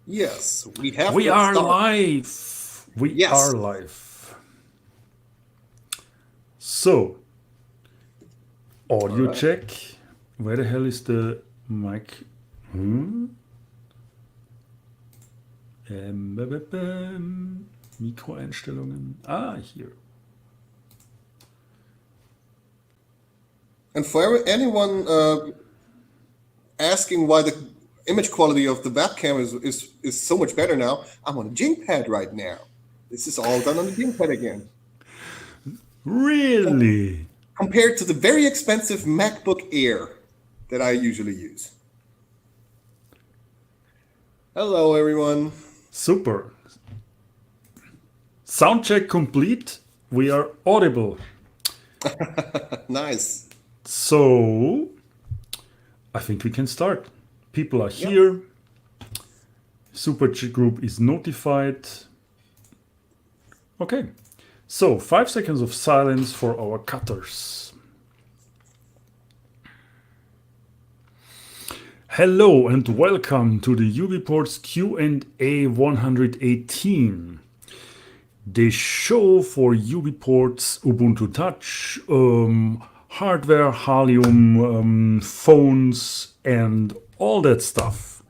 Yes, we have We to are start. live. We are Yes. live. So, All audio right. check. Where the hell is the mic? Hmm? Mikroeinstellungen. Ah, here. And for anyone asking why the image quality of the webcam is so much better now, I'm on a Jingpad right now. This is all done on the Jingpad again. Really? Compared to the very expensive MacBook Air that I usually use. Hello, everyone. Super. Sound check complete. We are audible. Nice. So, I think we can start. People are Yep. here. Super group is notified. Okay. So, 5 seconds of silence for our cutters. Hello and welcome to the UBports Q&A 118. The show for UBports Ubuntu Touch, hardware, Halium, phones, and all that stuff.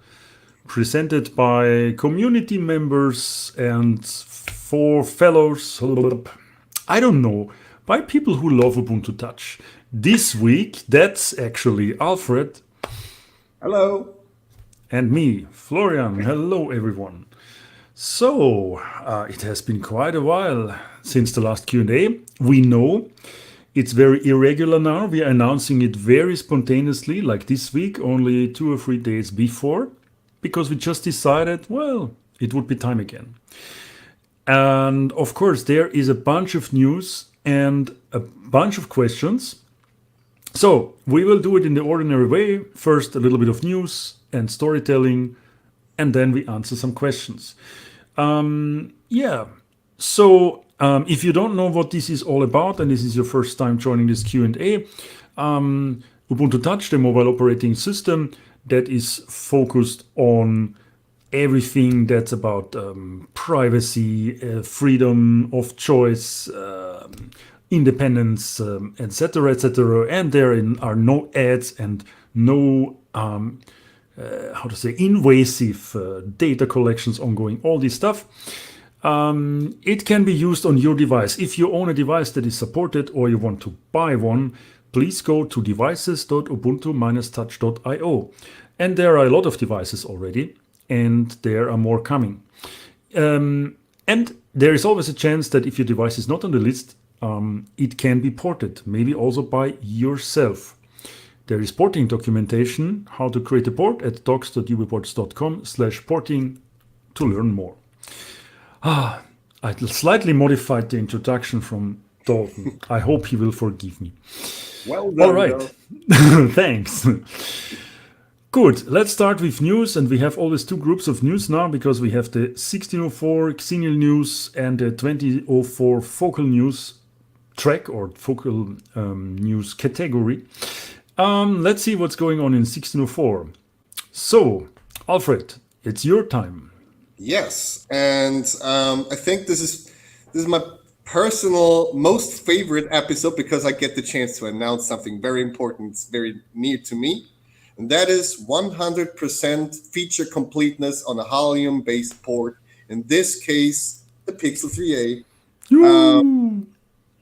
Presented by community members and for fellows, I don't know, by people who love Ubuntu Touch. This week, that's actually Alfred Hello. and me, Florian. Hello, everyone. So, it has been quite a while since the last Q&A. We know it's very irregular now. We are announcing it very spontaneously, like this week, only 2 or 3 days before, because we just decided, well, it would be time again. And of course, there is a bunch of news and a bunch of questions. So, we will do it in the ordinary way. First, a little bit of news and storytelling, and then we answer some questions. Yeah. So if you don't know what this is all about, and this is your first time joining this Q&A, Ubuntu Touch, the mobile operating system that is focused on everything that's about privacy, freedom of choice, independence, etc., etc. And there are no ads and no how to say invasive data collections ongoing, all this stuff. It can be used on your device. If you own a device that is supported or you want to buy one, please go to devices.ubuntu-touch.io. And there are a lot of devices already, and there are more coming. And there is always a chance that if your device is not on the list, it can be ported, maybe also by yourself. There is porting documentation, how to create a port at docs.ubports.com/porting to learn more. I slightly modified the introduction from Dalton. I hope he will forgive me. Well All done, right. though. Thanks. Good. Let's start with news. And we have always two groups of news now because we have the 1604 Xenial news and the 2004 focal news track or focal news category. Let's see what's going on in 1604. So, Alfred, it's your time. Yes, and I think this is my personal most favorite episode because I get the chance to announce something very important, very near to me, and that is 100% feature completeness on a Halium-based port. In this case, the Pixel 3a, Yoo!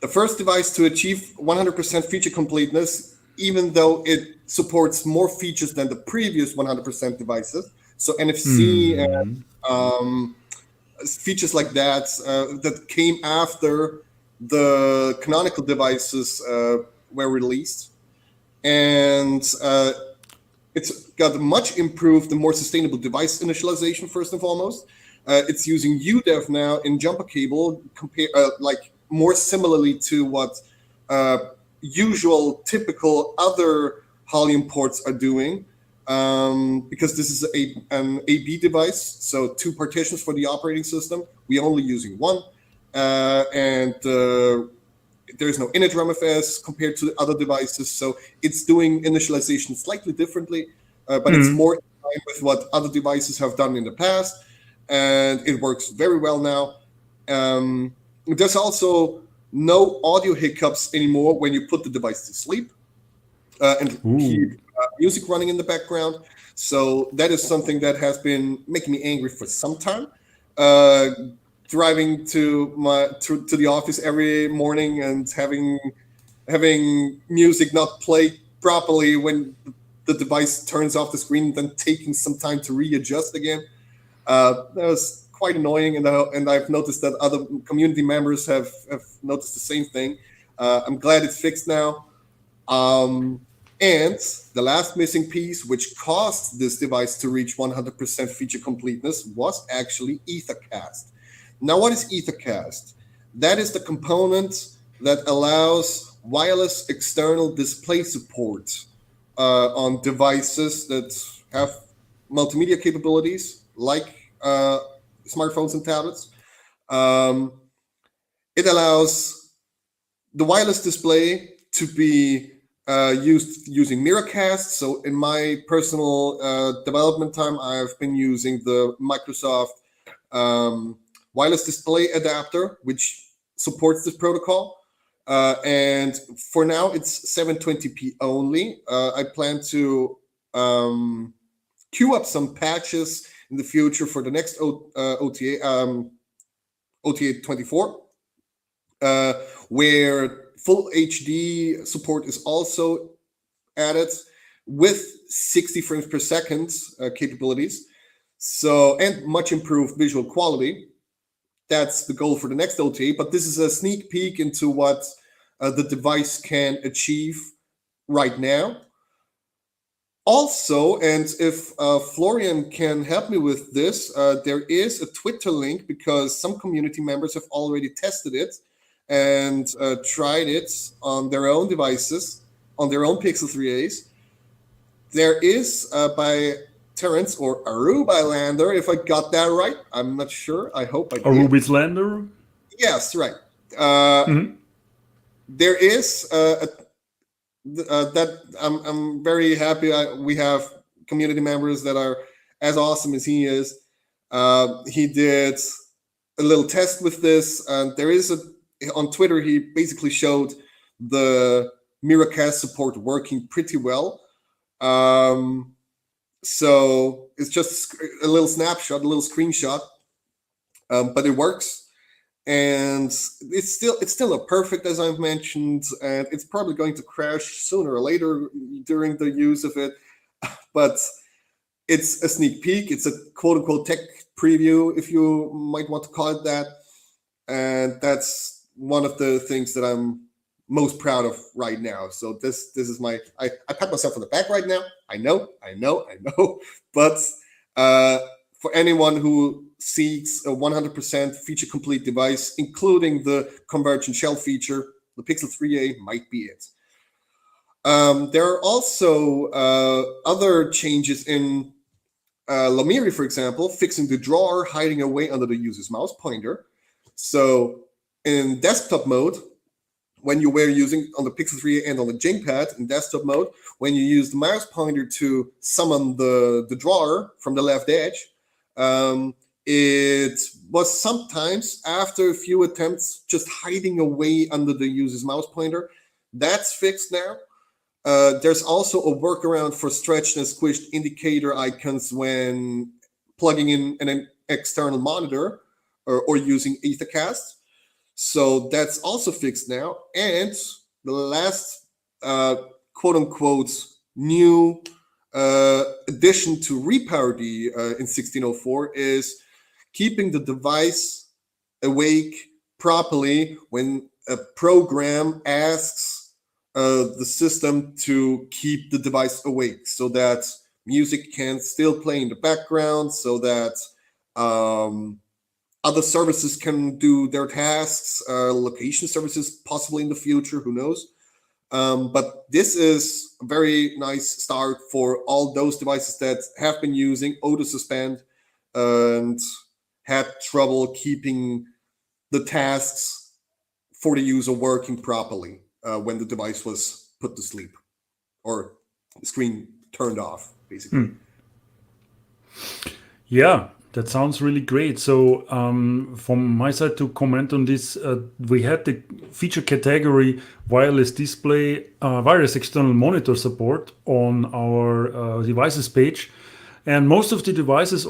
the first device to achieve 100% feature completeness, even though it supports more features than the previous 100% devices. So NFC and um, features like that that came after the canonical devices were released, and it's got a much improved and more sustainable device initialization. First and foremost, it's using UDEV now in jumper cable, compare like more similarly to what uh, usual typical other Halium ports are doing. Because this is an AB device, so two partitions for the operating system. We're only using one, and there is no init RAMFS compared to other devices, so it's doing initialization slightly differently, but it's more in line with what other devices have done in the past, and it works very well now. There's also no audio hiccups anymore when you put the device to sleep and keep Ooh. music running in the background. So that is something that has been making me angry for some time. Uh, Driving to the office every morning and having music not play properly when the device turns off the screen, then taking some time to readjust again. That was quite annoying, and I've noticed that other community members have noticed the same thing. I'm glad it's fixed now. And the last missing piece, which caused this device to reach 100% feature completeness, was actually Ethercast. Now, what is Ethercast? That is the component that allows wireless external display support on devices that have multimedia capabilities, like smartphones and tablets. Um, it allows the wireless display to be used using Miracast. So in my personal development time, I've been using the Microsoft wireless display adapter, which supports this protocol. And for now, it's 720p only. I plan to queue up some patches in the future for the next OTA 24, where full HD support is also added with 60 frames per second capabilities. So, and much improved visual quality. That's the goal for the next OTA, but this is a sneak peek into what the device can achieve right now. Also, and if Florian can help me with this, there is a Twitter link because some community members have already tested it and tried it on their own devices, on their own Pixel 3As. There is by Terrence or Aruba Lander, if I got that right. I'm not sure. I hope I A did. Ruby's Lander? Yes, right. There is that I'm very happy we have community members that are as awesome as he is. He did a little test with this, and there is on Twitter he basically showed the Miracast support working pretty well. So it's just a little snapshot, a little screenshot, but it works, and it's still a perfect, as I've mentioned, and it's probably going to crash sooner or later during the use of it. But it's a sneak peek. It's a quote unquote tech preview, if you might want to call it that, and that's one of the things that I'm most proud of right now. So this is my I pat myself on the back right now. I know. But for anyone who seeks a 100% feature complete device, including the convergent shell feature, the Pixel 3a might be it. There are also other changes in Lamiri, for example, fixing the drawer hiding away under the user's mouse pointer. So in desktop mode, when you were using on the Pixel 3 and on the Gamepad in desktop mode, when you use the mouse pointer to summon the drawer from the left edge, it was sometimes, after a few attempts, just hiding away under the user's mouse pointer. That's fixed now. There's also a workaround for stretched and squished indicator icons when plugging in an external monitor or using Ethercast. So that's also fixed now. And the last quote unquote new addition to RepowerD in 1604 is keeping the device awake properly when a program asks the system to keep the device awake, so that music can still play in the background, so that other services can do their tasks, location services possibly in the future, who knows. But this is a very nice start for all those devices that have been using auto suspend and had trouble keeping the tasks for the user working properly when the device was put to sleep or the screen turned off, basically. Yeah, that sounds really great. So, from my side to comment on this, we had the feature category wireless display, wireless external monitor support on our devices page. And most of the devices,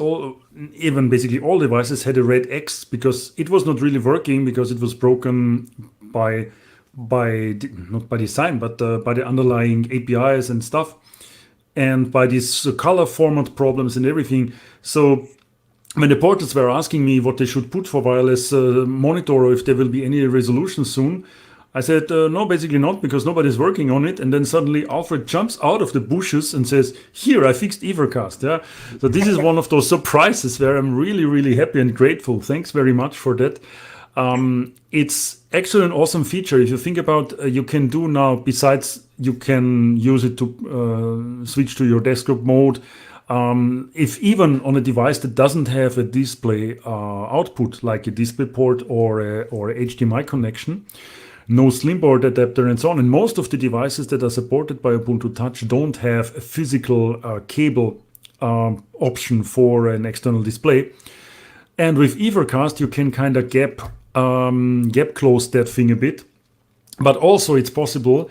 even basically all devices, had a red X because it was not really working because it was broken by, not by design, but by the underlying APIs and stuff, and by these color format problems and everything. So when the portals were asking me what they should put for wireless monitor or if there will be any resolution soon, I said, no, basically not, because nobody's working on it. And then suddenly Alfred jumps out of the bushes and says, here, I fixed Ethercast. Yeah. So this is one of those surprises where I'm really, really happy and grateful. Thanks very much for that. It's actually an awesome feature. If you think about, you can do now, besides you can use it to switch to your desktop mode. If even on a device that doesn't have a display output, like a DisplayPort or a HDMI connection, no Slimboard adapter and so on, and most of the devices that are supported by Ubuntu Touch don't have a physical cable option for an external display. And with Ethercast, you can kind of gap close that thing a bit. But also it's possible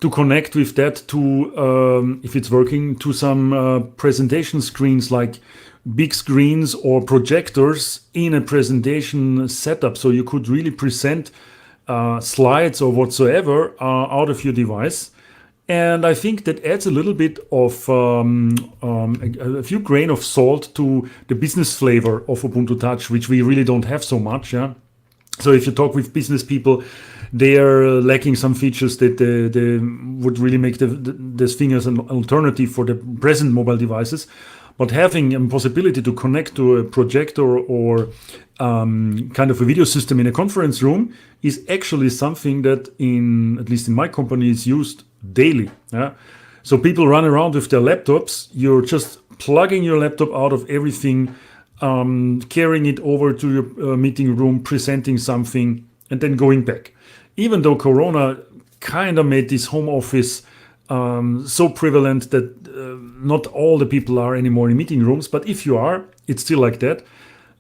to connect with that to, if it's working, to some presentation screens, like big screens or projectors in a presentation setup. So you could really present slides or whatsoever out of your device. And I think that adds a little bit of a few grain of salt to the business flavor of Ubuntu Touch, which we really don't have so much. Yeah. So if you talk with business people, they are lacking some features that they would really make this thing as an alternative for the present mobile devices. But having a possibility to connect to a projector or kind of a video system in a conference room is actually something that, at least in my company, is used daily. Yeah? So people run around with their laptops. You're just plugging your laptop out of everything, carrying it over to your meeting room, presenting something, and then going back. Even though Corona kind of made this home office so prevalent that not all the people are anymore in meeting rooms, but if you are, it's still like that.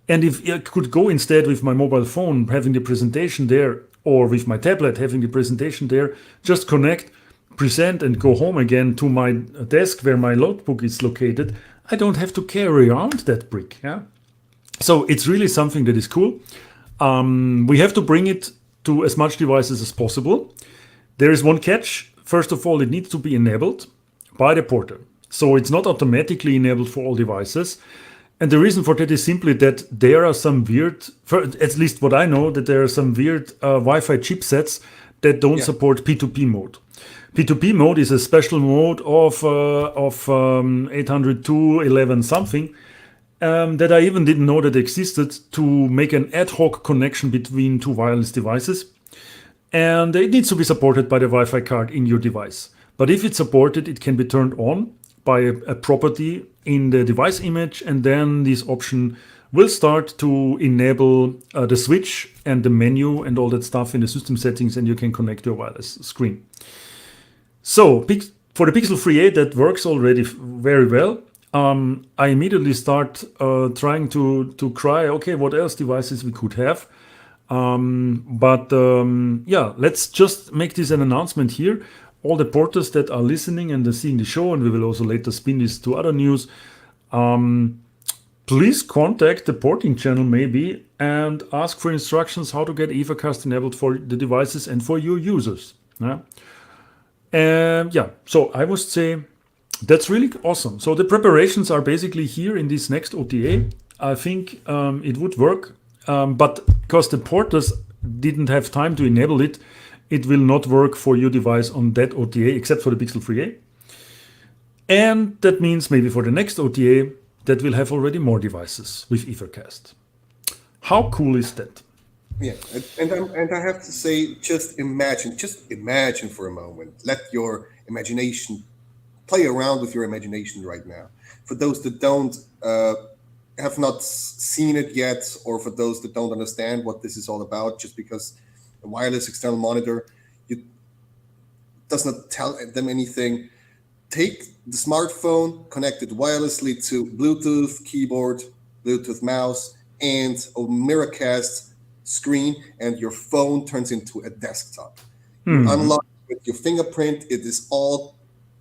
And if I could go instead with my mobile phone, having the presentation there, or with my tablet, having the presentation there, just connect, present, and go home again to my desk where my notebook is located, I don't have to carry around that brick. Yeah. So it's really something that is cool. We have to bring it to as much devices as possible. There is one catch. First of all, it needs to be enabled by the porter. So it's not automatically enabled for all devices. And the reason for that is simply that there are some weird, at least what I know, that there are some weird Wi-Fi chipsets that don't support P2P mode. P2P mode is a special mode of 802.11 something that I even didn't know that existed, to make an ad hoc connection between two wireless devices. And it needs to be supported by the Wi-Fi card in your device. But if it's supported, it can be turned on by a property in the device image, and then this option will start to enable the switch and the menu and all that stuff in the system settings, and you can connect to a wireless screen. So for the Pixel 3a, that works already very well. I immediately start trying to cry, okay, what else devices we could have. Let's just make this an announcement here. All the porters that are listening and are seeing the show, and we will also later spin this to other news, please contact the porting channel maybe and ask for instructions how to get Ethercast enabled for the devices and for your users. So I would say that's really awesome. So the preparations are basically here in this next OTA. I think it would work, but because the porters didn't have time to enable it, it will not work for your device on that OTA, except for the Pixel 3a. And that means maybe for the next OTA that will have already more devices with Ethercast. How cool is that? Yeah, and I have to say, just imagine for a moment. Let your imagination play around with your imagination right now. For those that don't have not seen it yet, or for those that don't understand what this is all about, just because a wireless external monitor does not tell them anything. take the smartphone, connect it wirelessly to Bluetooth keyboard, Bluetooth mouse, and a Miracast screen, and your phone turns into a desktop. You unlock it with your fingerprint. It is all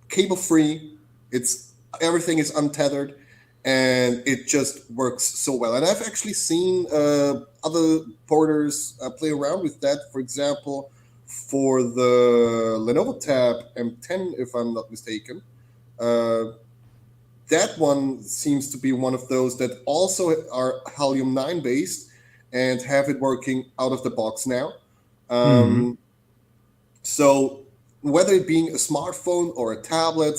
cable free. It's everything is untethered, and it just works so well. And I've actually seen other porters play around with that. For example, for the Lenovo Tab M10, if I'm not mistaken, that one seems to be one of those that also are Helium 9 based and have it working out of the box now. So whether it being a smartphone or a tablet,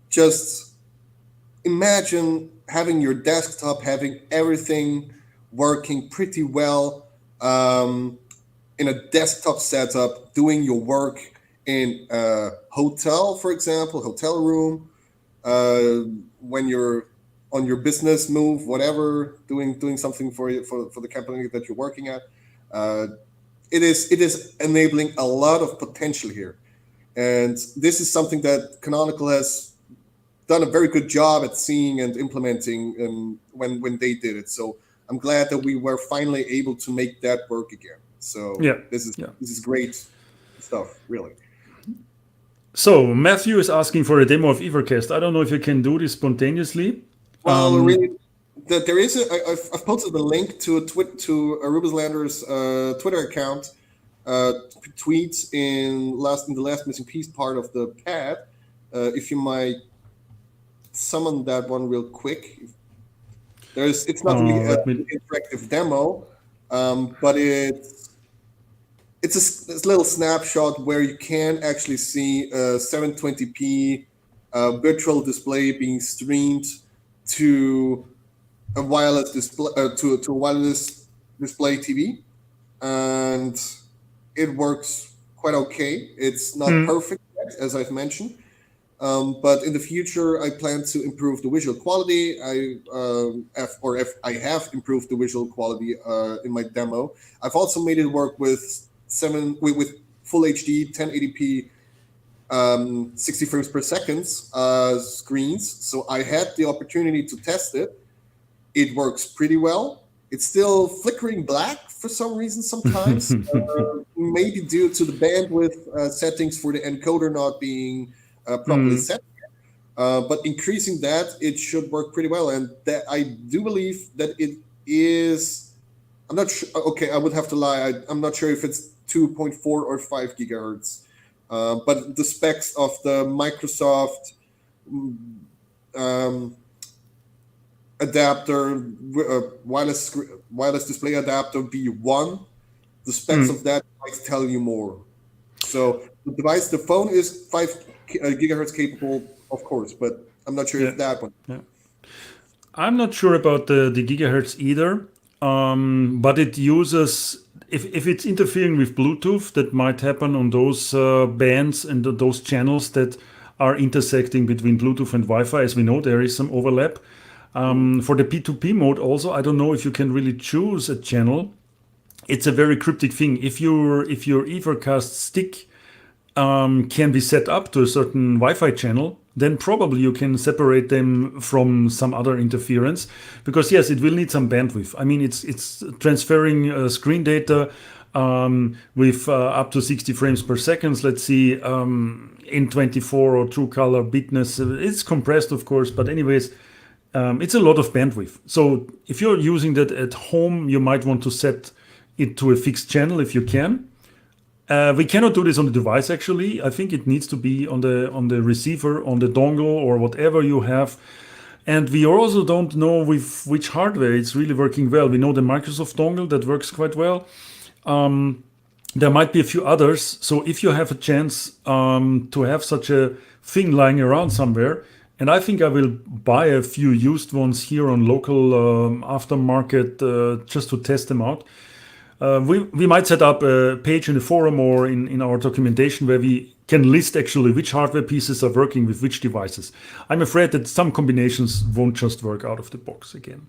just imagine having your desktop, having everything working pretty well in a desktop setup, doing your work in a hotel, for example, hotel room, when you're on your business move, whatever, doing something for you, for the company that you're working at. It is enabling a lot of potential here. And this is something that Canonical has done a very good job at seeing and implementing when they did it. So I'm glad that we were finally able to make that work again. So this is great stuff, really. So Matthew is asking for a demo of Ethercast. I don't know if you can do this spontaneously. Well, really, there is I've posted a link to Rubens Lander's Twitter account, tweets in the last missing piece part of the pad. If you might summon that one real quick. It's not really an interactive demo, but it's a little snapshot where you can actually see a 720p virtual display being streamed to a wireless display to a wireless display TV, and it works quite okay. It's not perfect yet, as I've mentioned, but in the future I plan to improve the visual quality. I have improved the visual quality in my demo. I've also made it work with full HD 1080p 60 frames per second screens. So I had the opportunity to test it. It works pretty well. It's still flickering black for some reason sometimes, maybe due to the bandwidth settings for the encoder not being properly set. But increasing that, it should work pretty well. And that I do believe that it is. I'm not sure. Okay, I would have to lie. I'm not sure if it's 2.4 or 5 gigahertz. But the specs of the Microsoft adapter, wireless display adapter V1, the specs of that might tell you more. So the phone is 5 gigahertz capable, of course, but I'm not sure if that one. Yeah. I'm not sure about the gigahertz either, but it uses. If it's interfering with Bluetooth, that might happen on those bands and those channels that are intersecting between Bluetooth and Wi-Fi. As we know, there is some overlap. For the P2P mode also, I don't know if you can really choose a channel. It's a very cryptic thing. If your Ethercast stick can be set up to a certain Wi-Fi channel, then probably you can separate them from some other interference, because yes, it will need some bandwidth. I mean, it's transferring screen data with up to 60 frames per second. Let's see, in 24 or true color bitness. It's compressed, of course, but anyways, it's a lot of bandwidth. So if you're using that at home, you might want to set it to a fixed channel if you can. We cannot do this on the device, actually. I think it needs to be on the receiver, on the dongle, or whatever you have. And we also don't know with which hardware it's really working well. We know the Microsoft dongle, that works quite well. There might be a few others. So if you have a chance to have such a thing lying around somewhere, and I think I will buy a few used ones here on local aftermarket just to test them out. We might set up a page in the forum or in our documentation where we can list actually which hardware pieces are working with which devices. I'm afraid that some combinations won't just work out of the box again,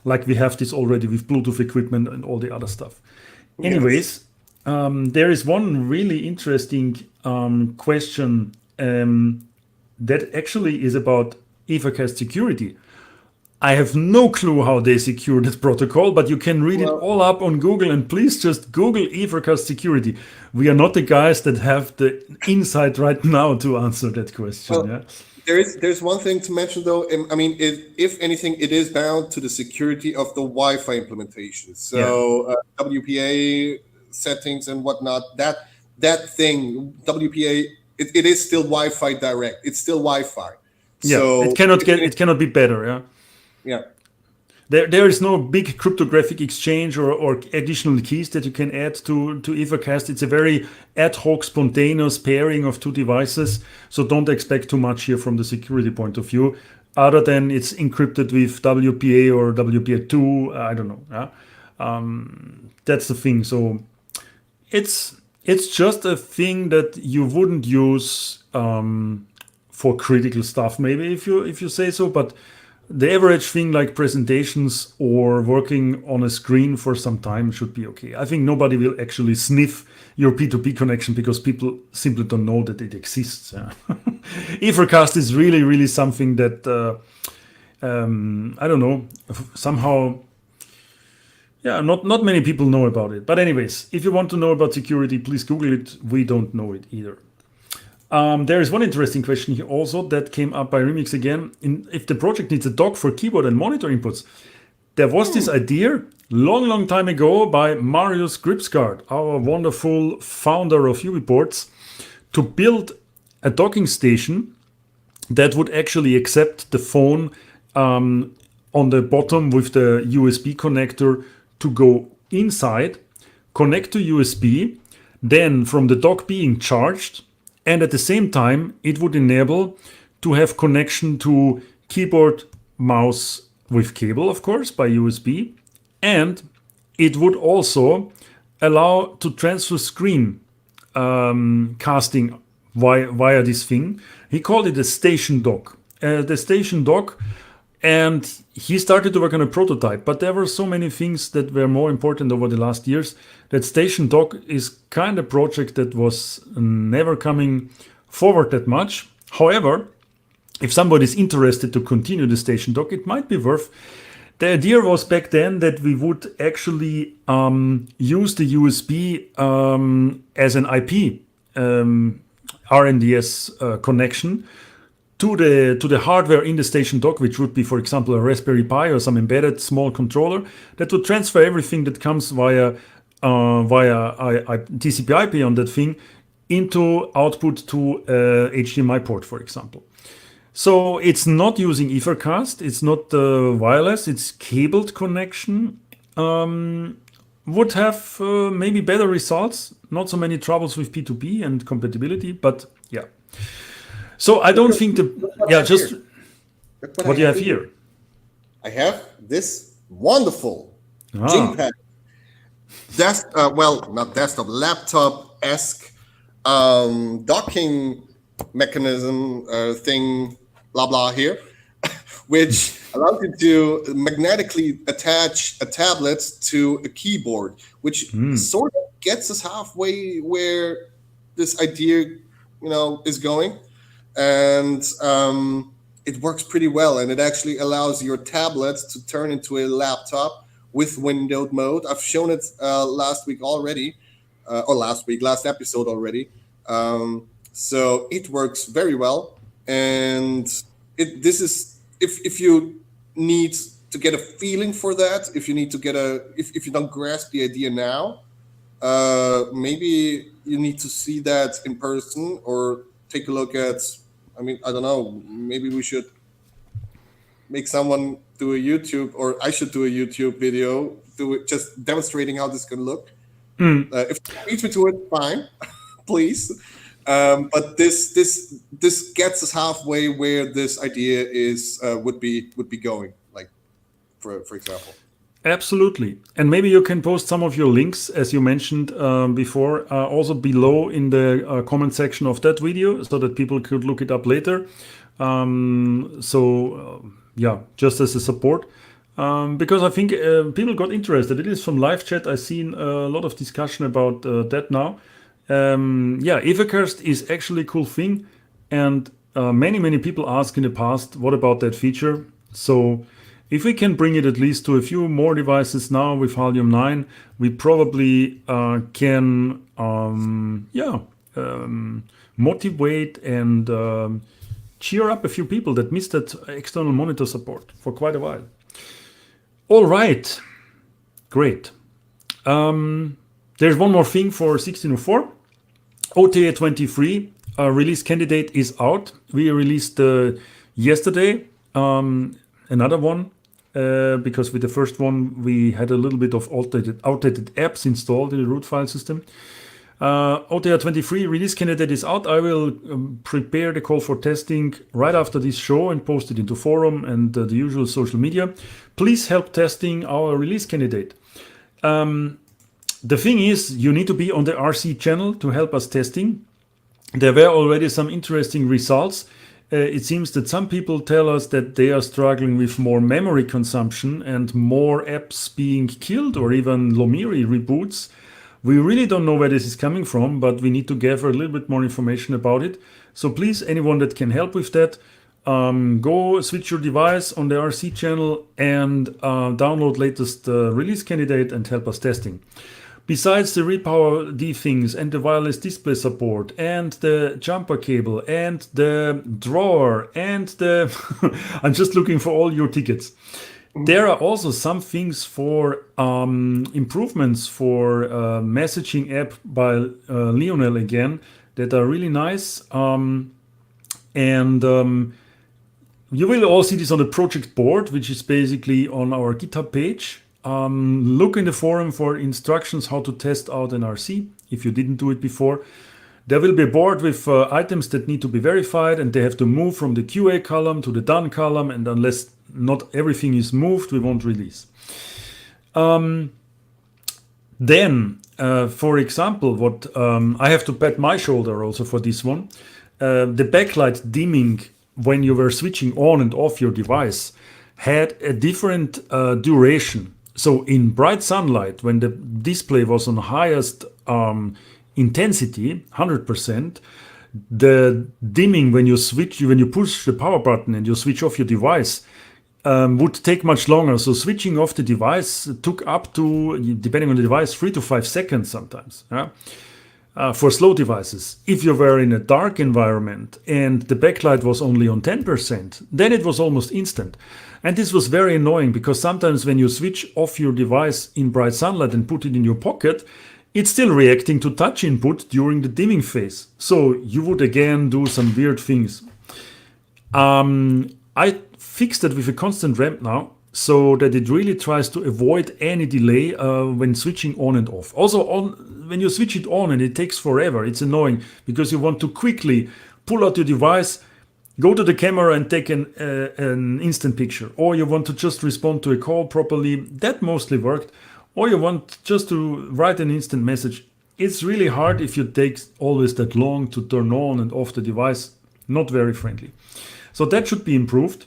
like we have this already with Bluetooth equipment and all the other stuff. Anyways, there is one really interesting question that actually is about Ethercast security. I have no clue how they secure that protocol, but you can read it Well, all up on Google, and please just Google Ethercast security. We are not the guys that have the insight right now to answer that question. well, Yeah. there's one thing to mention though. I mean, if anything, it is bound to the security of the Wi-Fi implementation. Yeah. So WPA settings and whatnot. That thing WPA, it is still Wi-Fi direct. It's still Wi-Fi. Yeah. So It cannot be better. Yeah. yeah. There is no big cryptographic exchange or additional keys that you can add to Ethercast. It's a very ad hoc, spontaneous pairing of two devices. So don't expect too much here from the security point of view, other than it's encrypted with WPA or WPA2. I don't know. Yeah? That's the thing. So it's just a thing that you wouldn't use for critical stuff, maybe if you say so, but the average thing like presentations or working on a screen for some time should be okay. I think nobody will actually sniff your P2P connection because people simply don't know that it exists. Yeah. Ethercast is really, really something that, I don't know, somehow, yeah, not many people know about it. But anyways, if you want to know about security, please Google it. We don't know it either. There is one interesting question here also that came up by Remix again. If the project needs a dock for keyboard and monitor inputs, there was this idea long time ago by Marius Gripsgaard, our wonderful founder of UbiPorts, to build a docking station that would actually accept the phone on the bottom with the USB connector to go inside, connect to USB, then from the dock being charged, and at the same time, it would enable to have connection to keyboard, mouse with cable, of course, by USB. And it would also allow to transfer screen casting via this thing. He called it a station dock. The station dock. And he started to work on a prototype, but there were so many things that were more important over the last years that Station Dock is kind of a project that was never coming forward that much. However, if somebody is interested to continue the Station Dock, it might be worth. The idea was back then that we would actually use the USB as an IP RNDS connection to the hardware in the Station Dock, which would be, for example, a Raspberry Pi or some embedded small controller that would transfer everything that comes via TCP/IP on that thing into output to HDMI port, for example. So it's not using Ethercast, it's not wireless, it's cabled connection. Would have maybe better results, not so many troubles with P2P and compatibility, but yeah. So I don't think just what you have here. I have this wonderful Jingpad not desktop, laptop-esque docking mechanism thing, blah blah here, which allows you to magnetically attach a tablet to a keyboard, which sort of gets us halfway where this idea, is going. And it works pretty well, and it actually allows your tablet to turn into a laptop with windowed mode. I've shown it last episode already. So it works very well, and this is if you need to get a feeling for that, if you don't grasp the idea now, maybe you need to see that in person or take a look at. I don't know. Maybe we should make someone do a YouTube, or I should do a YouTube video, just demonstrating how this can look. If you beat me to it, fine, please. But this gets us halfway where this idea would be going. Like, for example. Absolutely. And maybe you can post some of your links, as you mentioned before, also below in the comment section of that video so that people could look it up later. Just as a support. Because I think people got interested. It is from live chat. I've seen a lot of discussion about that now. Ethercast is actually a cool thing. And many people asked in the past, what about that feature? So if we can bring it at least to a few more devices now with Halium 9, we probably can motivate and cheer up a few people that missed that external monitor support for quite a while. All right, great. There's one more thing for 1604. OTA 23 release candidate is out. We released yesterday another one because with the first one we had a little bit of outdated apps installed in the root file system. OTA 23 release candidate is out. I will prepare the call for testing right after this show and post it into forum and the usual social media. Please help testing our release candidate. The thing is, you need to be on the RC channel to help us testing. There were already some interesting results. It seems that some people tell us that they are struggling with more memory consumption and more apps being killed or even Lomiri reboots. We really don't know where this is coming from, but we need to gather a little bit more information about it. So please, anyone that can help with that, go switch your device on the RC channel and download latest release candidate and help us testing. Besides the repower D things and the wireless display support and the jumper cable and the drawer and the I'm just looking for all your tickets. There are also some things for improvements for messaging app by Lionel again that are really nice. You will all see this on the project board, which is basically on our GitHub page. Look in the forum for instructions how to test out an RC if you didn't do it before. There will be a board with items that need to be verified and they have to move from the QA column to the done column, and unless not everything is moved, we won't release. Then, for example, what I have to pat my shoulder also for this one, the backlight dimming when you were switching on and off your device had a different duration. So in bright sunlight, when the display was on highest intensity, 100%, the dimming when you push the power button and you switch off your device would take much longer. So switching off the device took up to, depending on the device, 3 to 5 seconds sometimes. For slow devices. If you were in a dark environment and the backlight was only on 10%, then it was almost instant. And this was very annoying because sometimes when you switch off your device in bright sunlight and put it in your pocket, it's still reacting to touch input during the dimming phase. So you would again do some weird things. I fixed it with a constant ramp now, so that it really tries to avoid any delay when switching on and off. Also, when you switch it on and it takes forever, it's annoying because you want to quickly pull out your device, go to the camera and take an instant picture. Or you want to just respond to a call properly. That mostly worked. Or you want just to write an instant message. It's really hard if it takes always that long to turn on and off the device. Not very friendly. So that should be improved.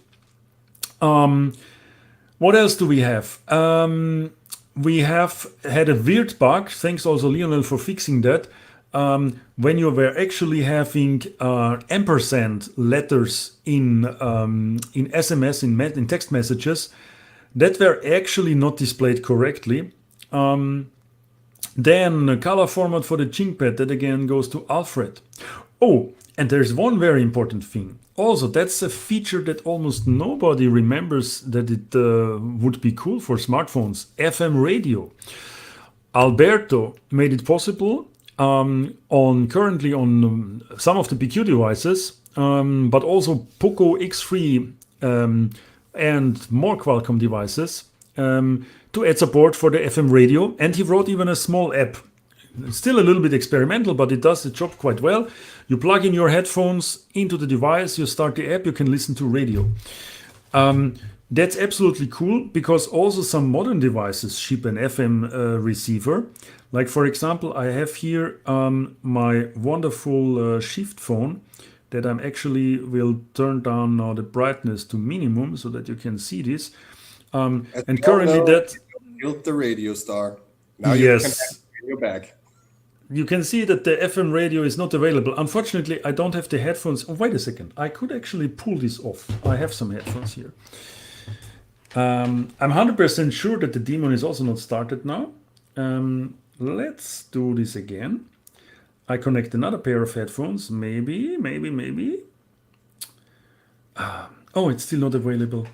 What else do we have? We have had a weird bug, thanks also Lionel for fixing that, when you were actually having ampersand letters in SMS, in text messages, that were actually not displayed correctly. Then color format for the ThinkPad, that again goes to Alfred. Oh, and there's one very important thing. Also, that's a feature that almost nobody remembers that it would be cool for smartphones. FM radio. Alberto made it possible currently on some of the BQ devices, but also Poco X3 and more Qualcomm devices to add support for the FM radio. And he wrote even a small app. It's still a little bit experimental, but it does the job quite well. You plug in your headphones into the device, you start the app, you can listen to radio. That's absolutely cool because also some modern devices ship an FM receiver. Like for example, I have here my wonderful Shift phone that I'm actually will turn down now the brightness to minimum so that you can see this. And currently that... Built the radio star. Now yes. you can have radio back. you can see that the FM radio is not available. Unfortunately, I don't have the headphones. Oh, wait a second. I could actually pull this off. I have some headphones here. I'm 100% sure that the daemon is also not started now. Let's do this again. I connect another pair of headphones. Maybe. Oh, it's still not available.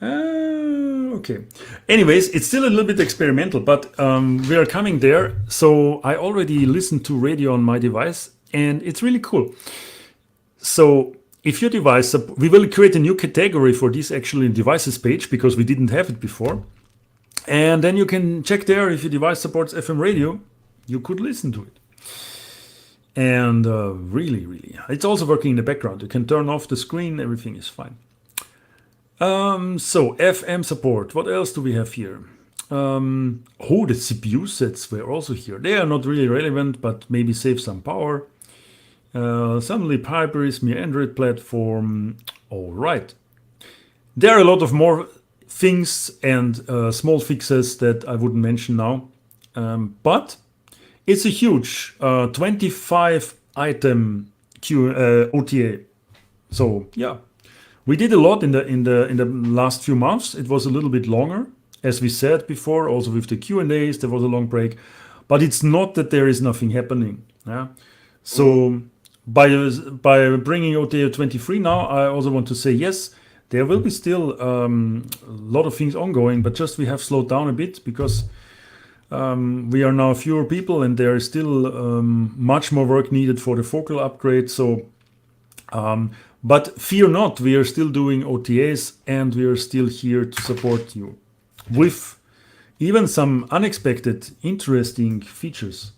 Okay. Anyways, it's still a little bit experimental, but we are coming there. So I already listened to radio on my device, and it's really cool. So if your device, we will create a new category for this actually in devices page because we didn't have it before. And then you can check there if your device supports FM radio, you could listen to it. And really, it's also working in the background. You can turn off the screen, everything is fine. So FM support, what else do we have here? The CPU sets were also here. They are not really relevant, but maybe save some power. Some lib hybrids, mere Android platform. All right. There are a lot of more things and small fixes that I wouldn't mention now. But it's a huge 25 item OTA. So yeah. We did a lot in the last few months. It was a little bit longer, as we said before. Also with the Q&As, there was a long break, but it's not that there is nothing happening. Yeah. So by bringing OTA 23 now, I also want to say yes, there will be still a lot of things ongoing, but just we have slowed down a bit because we are now fewer people, and there is still much more work needed for the focal upgrade. So. But fear not, we are still doing OTAs and we are still here to support you with even some unexpected, interesting features.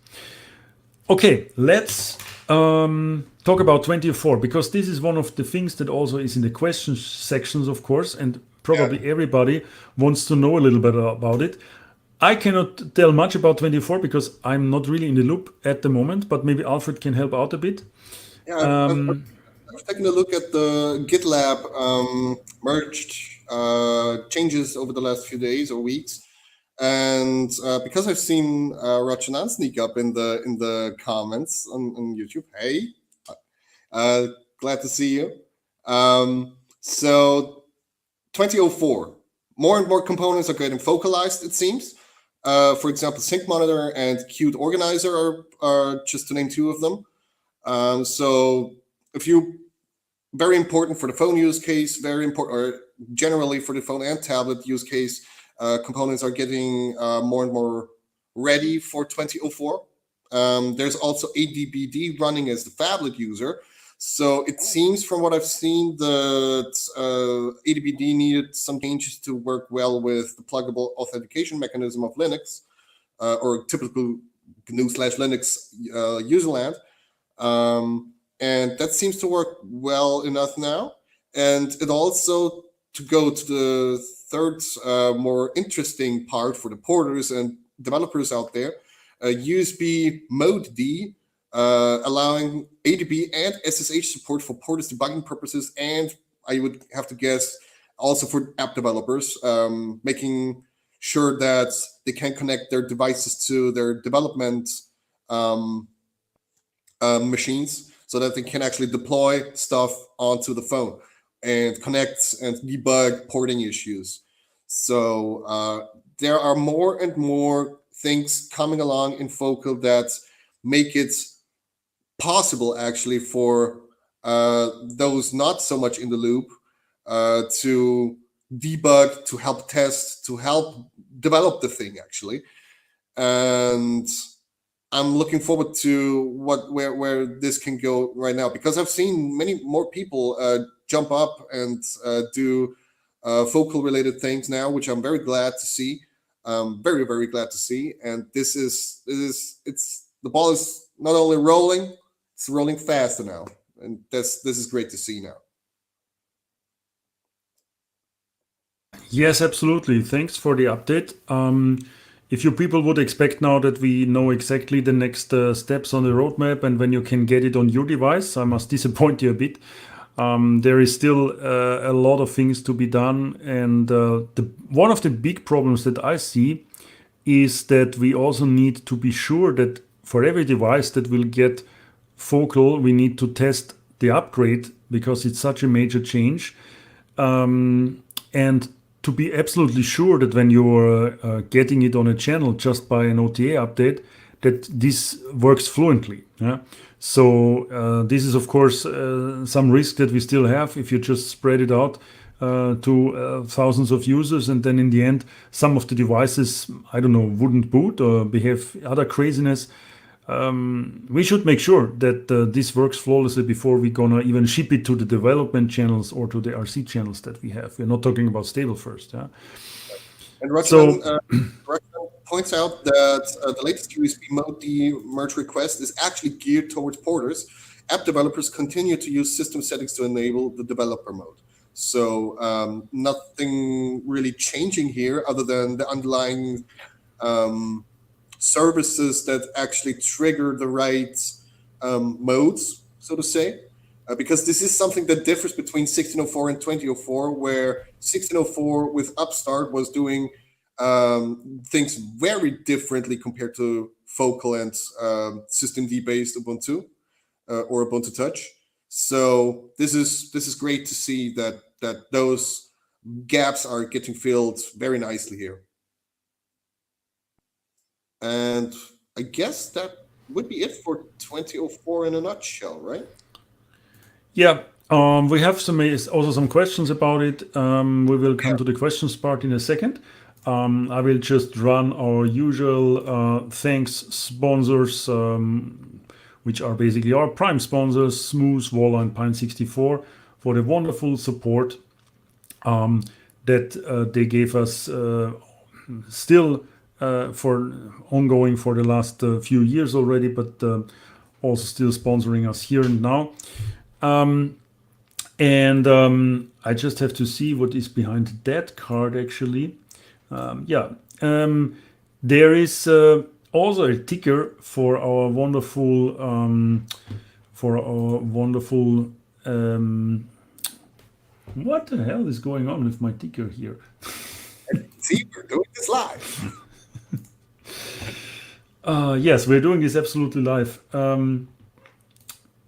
Okay, let's talk about 24 because this is one of the things that also is in the questions sections, of course, and probably everybody wants to know a little bit about it. I cannot tell much about 24 because I'm not really in the loop at the moment, but maybe Alfred can help out a bit. Yeah, I've taken a look at the GitLab merged changes over the last few days or weeks, and because I've seen Rachanan sneak up in the comments on YouTube. Hey, glad to see you. So 2004, more and more components are getting focalized. It seems. For example, Sync Monitor and Qt Organizer are just to name two of them. So a few very important for the phone use case, very important, or generally for the phone and tablet use case, components are getting more and more ready for 2004. There's also ADBD running as the phablet user. So it seems from what I've seen that ADBD needed some changes to work well with the pluggable authentication mechanism of Linux, or typical GNU/Linux userland. And that seems to work well enough now. And it also, to go to the third more interesting part for the porters and developers out there, USB Mode D, allowing ADB and SSH support for porters debugging purposes, and I would have to guess also for app developers, making sure that they can connect their devices to their development machines, so that they can actually deploy stuff onto the phone and connect and debug porting issues. So there are more and more things coming along in Focal that make it possible actually for those not so much in the loop to debug, to help test, to help develop the thing actually. And I'm looking forward to where this can go right now, because I've seen many more people jump up and do Focal related things now, which I'm very glad to see. Very, very glad to see. And this is the ball is not only rolling, it's rolling faster now. And this is great to see now. Yes, absolutely. Thanks for the update. If you people would expect now that we know exactly the next steps on the roadmap and when you can get it on your device, I must disappoint you a bit. There is still a lot of things to be done, and one of the big problems that I see is that we also need to be sure that for every device that will get focal, we need to test the upgrade because it's such a major change. And to be absolutely sure that when you're getting it on a channel just by an OTA update, that this works fluently. Yeah? So this is, of course, some risk that we still have if you just spread it out to thousands of users, and then in the end, some of the devices, I don't know, wouldn't boot or behave other craziness. We should make sure that this works flawlessly before we're gonna even ship it to the development channels or to the RC channels that we have. We're not talking about stable first. Yeah? And Ruxman points out that the latest USB Mode D merge request is actually geared towards porters. App developers continue to use system settings to enable the developer mode. So nothing really changing here other than the underlying services that actually trigger the right modes, so to say. Because this is something that differs between 1604 and 2004, where 1604 with Upstart was doing things very differently compared to Focal and systemd based Ubuntu or Ubuntu Touch. So this is great to see that those gaps are getting filled very nicely here. And I guess that would be it for 2004 in a nutshell, right? Yeah, we have also some questions about it. We will come to the questions part in a second. I will just run our usual thanks sponsors, which are basically our prime sponsors, Smooth, Walla, and Pine64, for the wonderful support that they gave us still for ongoing for the last few years already, but also still sponsoring us here and now. I just have to see what is behind that card actually. There is also a ticker for our wonderful what the hell is going on with my ticker here? See, we're doing this live. Yes, we're doing this absolutely live.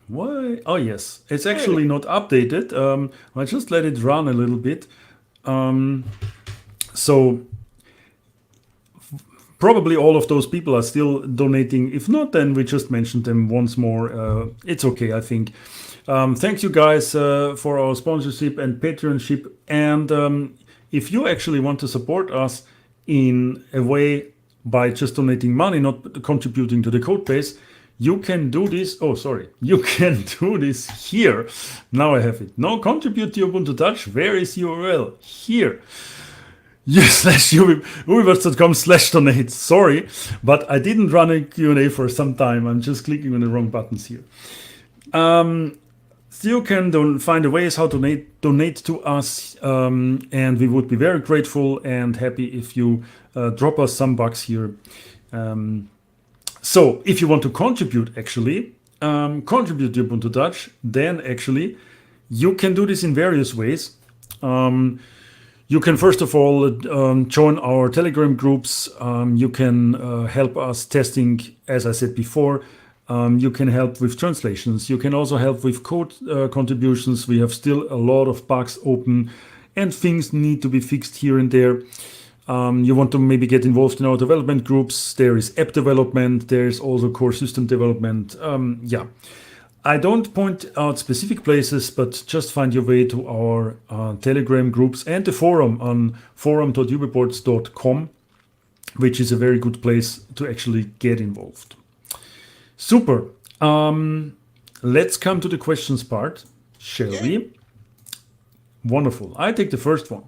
Why? Oh yes, it's actually not updated. I just let it run a little bit. So probably all of those people are still donating. If not, then we just mentioned them once more. It's okay, I think. Thank you guys for our sponsorship and Patreonship. And if you actually want to support us in a way by just donating money, not contributing to the code base, you can do this. Oh, sorry. You can do this here. Now I have it. Now contribute to Ubuntu Touch. Where is URL? Here. ubiverse.com/donate. Sorry, but I didn't run a Q&A for some time. I'm just clicking on the wrong buttons here. So you can find a ways how to donate to us, and we would be very grateful and happy if you drop us some bucks here. So if you want to contribute, actually, contribute to Ubuntu Touch, then actually you can do this in various ways. You can first of all join our Telegram groups. You can help us testing, as I said before. You can help with translations. You can also help with code contributions. We have still a lot of bugs open and things need to be fixed here and there. You want to maybe get involved in our development groups. There is app development. There is also core system development. I don't point out specific places, but just find your way to our Telegram groups and the forum on forum.ubiports.com, which is a very good place to actually get involved. Super. Let's come to the questions part, shall we? Wonderful. I take the first one.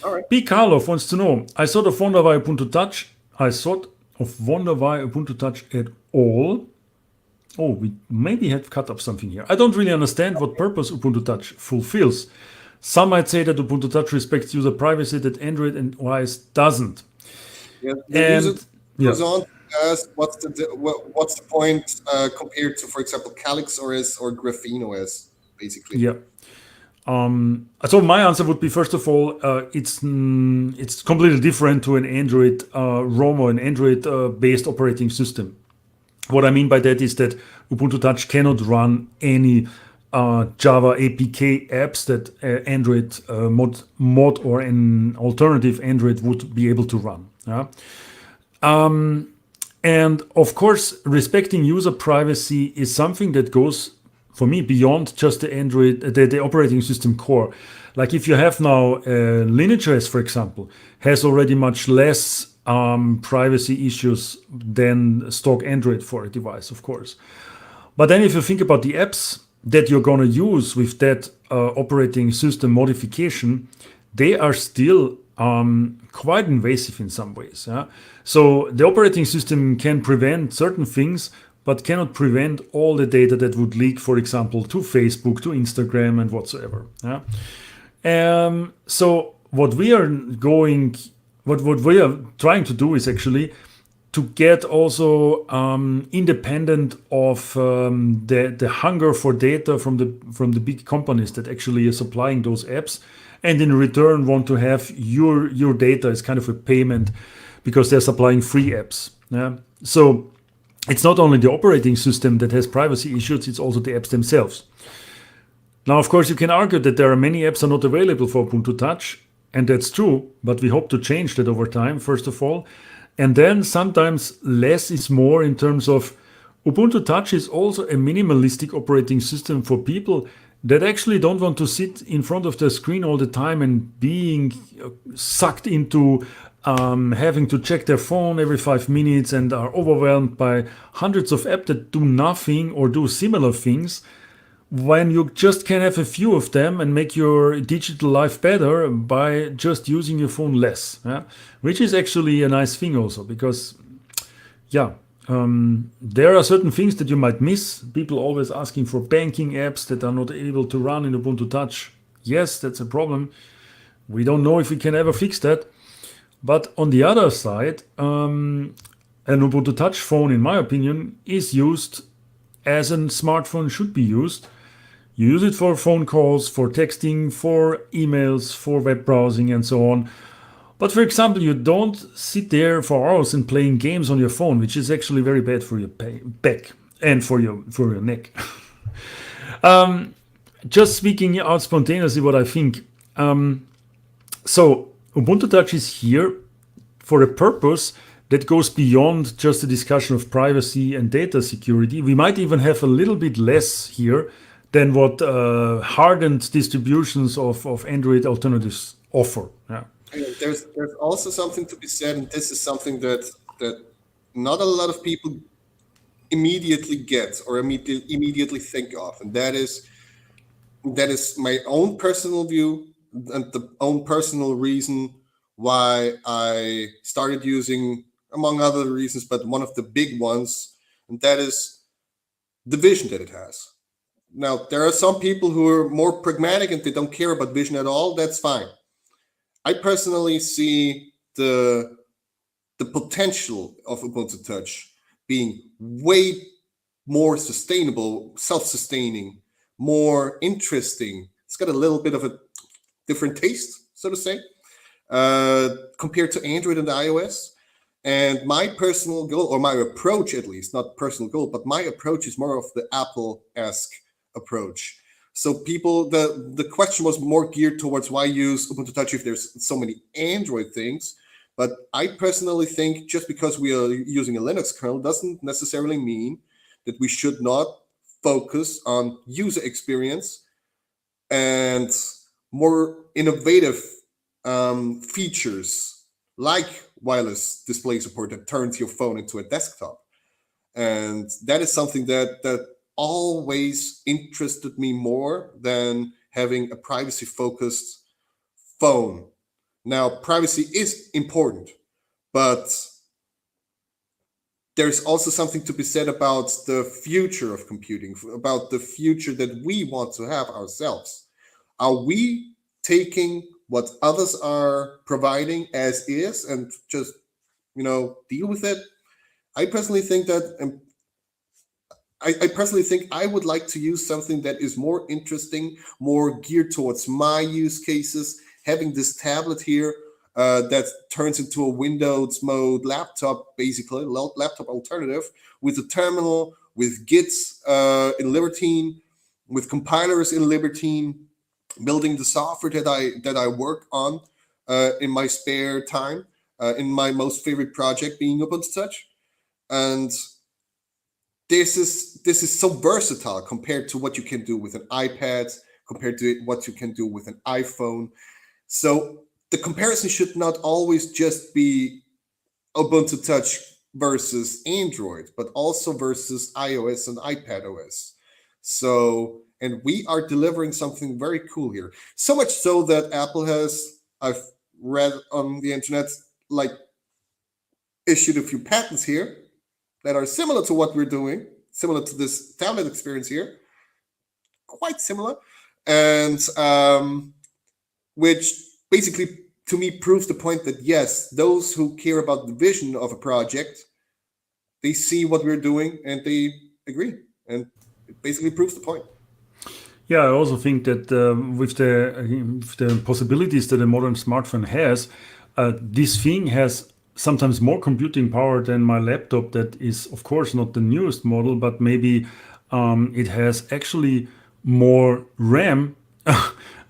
All right. B. Karlov wants to know, I sort of wonder why Ubuntu Touch at all. Oh, we maybe had cut up something here. I don't really understand what purpose Ubuntu Touch fulfills. Some might say that Ubuntu Touch respects user privacy that Android and OS doesn't. Yeah, the user goes on to ask what's the point compared to, for example, Calyx OS or Graphene OS, basically. Yeah. So my answer would be, first of all, it's completely different to an Android ROM or an Android based operating system. What I mean by that is that Ubuntu Touch cannot run any Java APK apps that Android mod or an alternative Android would be able to run. Yeah? And of course, respecting user privacy is something that goes, for me, beyond just the Android, the operating system core. Like if you have now Lineage OS, for example, has already much less privacy issues than stock Android for a device, of course. But then if you think about the apps that you're going to use with that operating system modification, they are still quite invasive in some ways. Yeah? So the operating system can prevent certain things, but cannot prevent all the data that would leak, for example, to Facebook, to Instagram, and whatsoever. Yeah? So what we are trying to do is actually to get also independent of the hunger for data from the big companies that actually are supplying those apps, and in return want to have your data as kind of a payment because they're supplying free apps. Yeah? So it's not only the operating system that has privacy issues, it's also the apps themselves. Now, of course, you can argue that there are many apps are not available for Ubuntu Touch, and that's true, but we hope to change that over time, first of all. And then sometimes less is more in terms of Ubuntu Touch is also a minimalistic operating system for people that actually don't want to sit in front of the screen all the time and being sucked into having to check their phone every 5 minutes and are overwhelmed by hundreds of apps that do nothing or do similar things, when you just can have a few of them and make your digital life better by just using your phone less, yeah? Which is actually a nice thing also, because there are certain things that you might miss. People always asking for banking apps that are not able to run in Ubuntu Touch. Yes, that's a problem. We don't know if we can ever fix that. But on the other side, an Ubuntu Touch phone, in my opinion, is used as a smartphone should be used. You use it for phone calls, for texting, for emails, for web browsing, and so on. But for example, you don't sit there for hours and playing games on your phone, which is actually very bad for your back and for your neck. Just speaking out spontaneously, what I think. So Ubuntu Touch is here for a purpose that goes beyond just the discussion of privacy and data security. We might even have a little bit less here than what hardened distributions of Android alternatives offer. Yeah. There's also something to be said, and this is something that not a lot of people immediately get or immediately think of, and that is my own personal view and the own personal reason why I started using, among other reasons, but one of the big ones, and that is the vision that it has. Now, there are some people who are more pragmatic and they don't care about vision at all. That's fine. I personally see the potential of Ubuntu Touch being way more sustainable, self-sustaining, more interesting. It's got a little bit of a different taste, so to say, compared to Android and iOS. And my personal goal, or my approach at least, not personal goal, but my approach is more of the Apple-esque approach. So people, the question was more geared towards why use Ubuntu Touch if there's so many Android things. But I personally think just because we are using a Linux kernel doesn't necessarily mean that we should not focus on user experience and more innovative features like wireless display support that turns your phone into a desktop. And that is something that always interested me more than having a privacy-focused phone. Now, privacy is important, but there's also something to be said about the future of computing, about the future that we want to have ourselves. Are we taking what others are providing as is and just, deal with it? I personally think that I personally think I would like to use something that is more interesting, more geared towards my use cases. Having this tablet here that turns into a Windows mode laptop, basically laptop alternative with a terminal, with Gits in Libertine, with compilers in Libertine, building the software that I work on in my spare time, in my most favorite project being Ubuntu Touch. And this is so versatile compared to what you can do with an iPad, compared to what you can do with an iPhone. So the comparison should not always just be Ubuntu Touch versus Android, but also versus iOS and iPad OS. So, and we are delivering something very cool here. So much so that Apple has, I've read on the internet, like issued a few patents here that are similar to what we're doing, similar to this tablet experience here, quite similar, and which basically to me proves the point that yes, those who care about the vision of a project, they see what we're doing and they agree, and it basically proves the point. Yeah, I also think that with the possibilities that a modern smartphone has, this thing has sometimes more computing power than my laptop. That is, of course, not the newest model, but maybe it has actually more RAM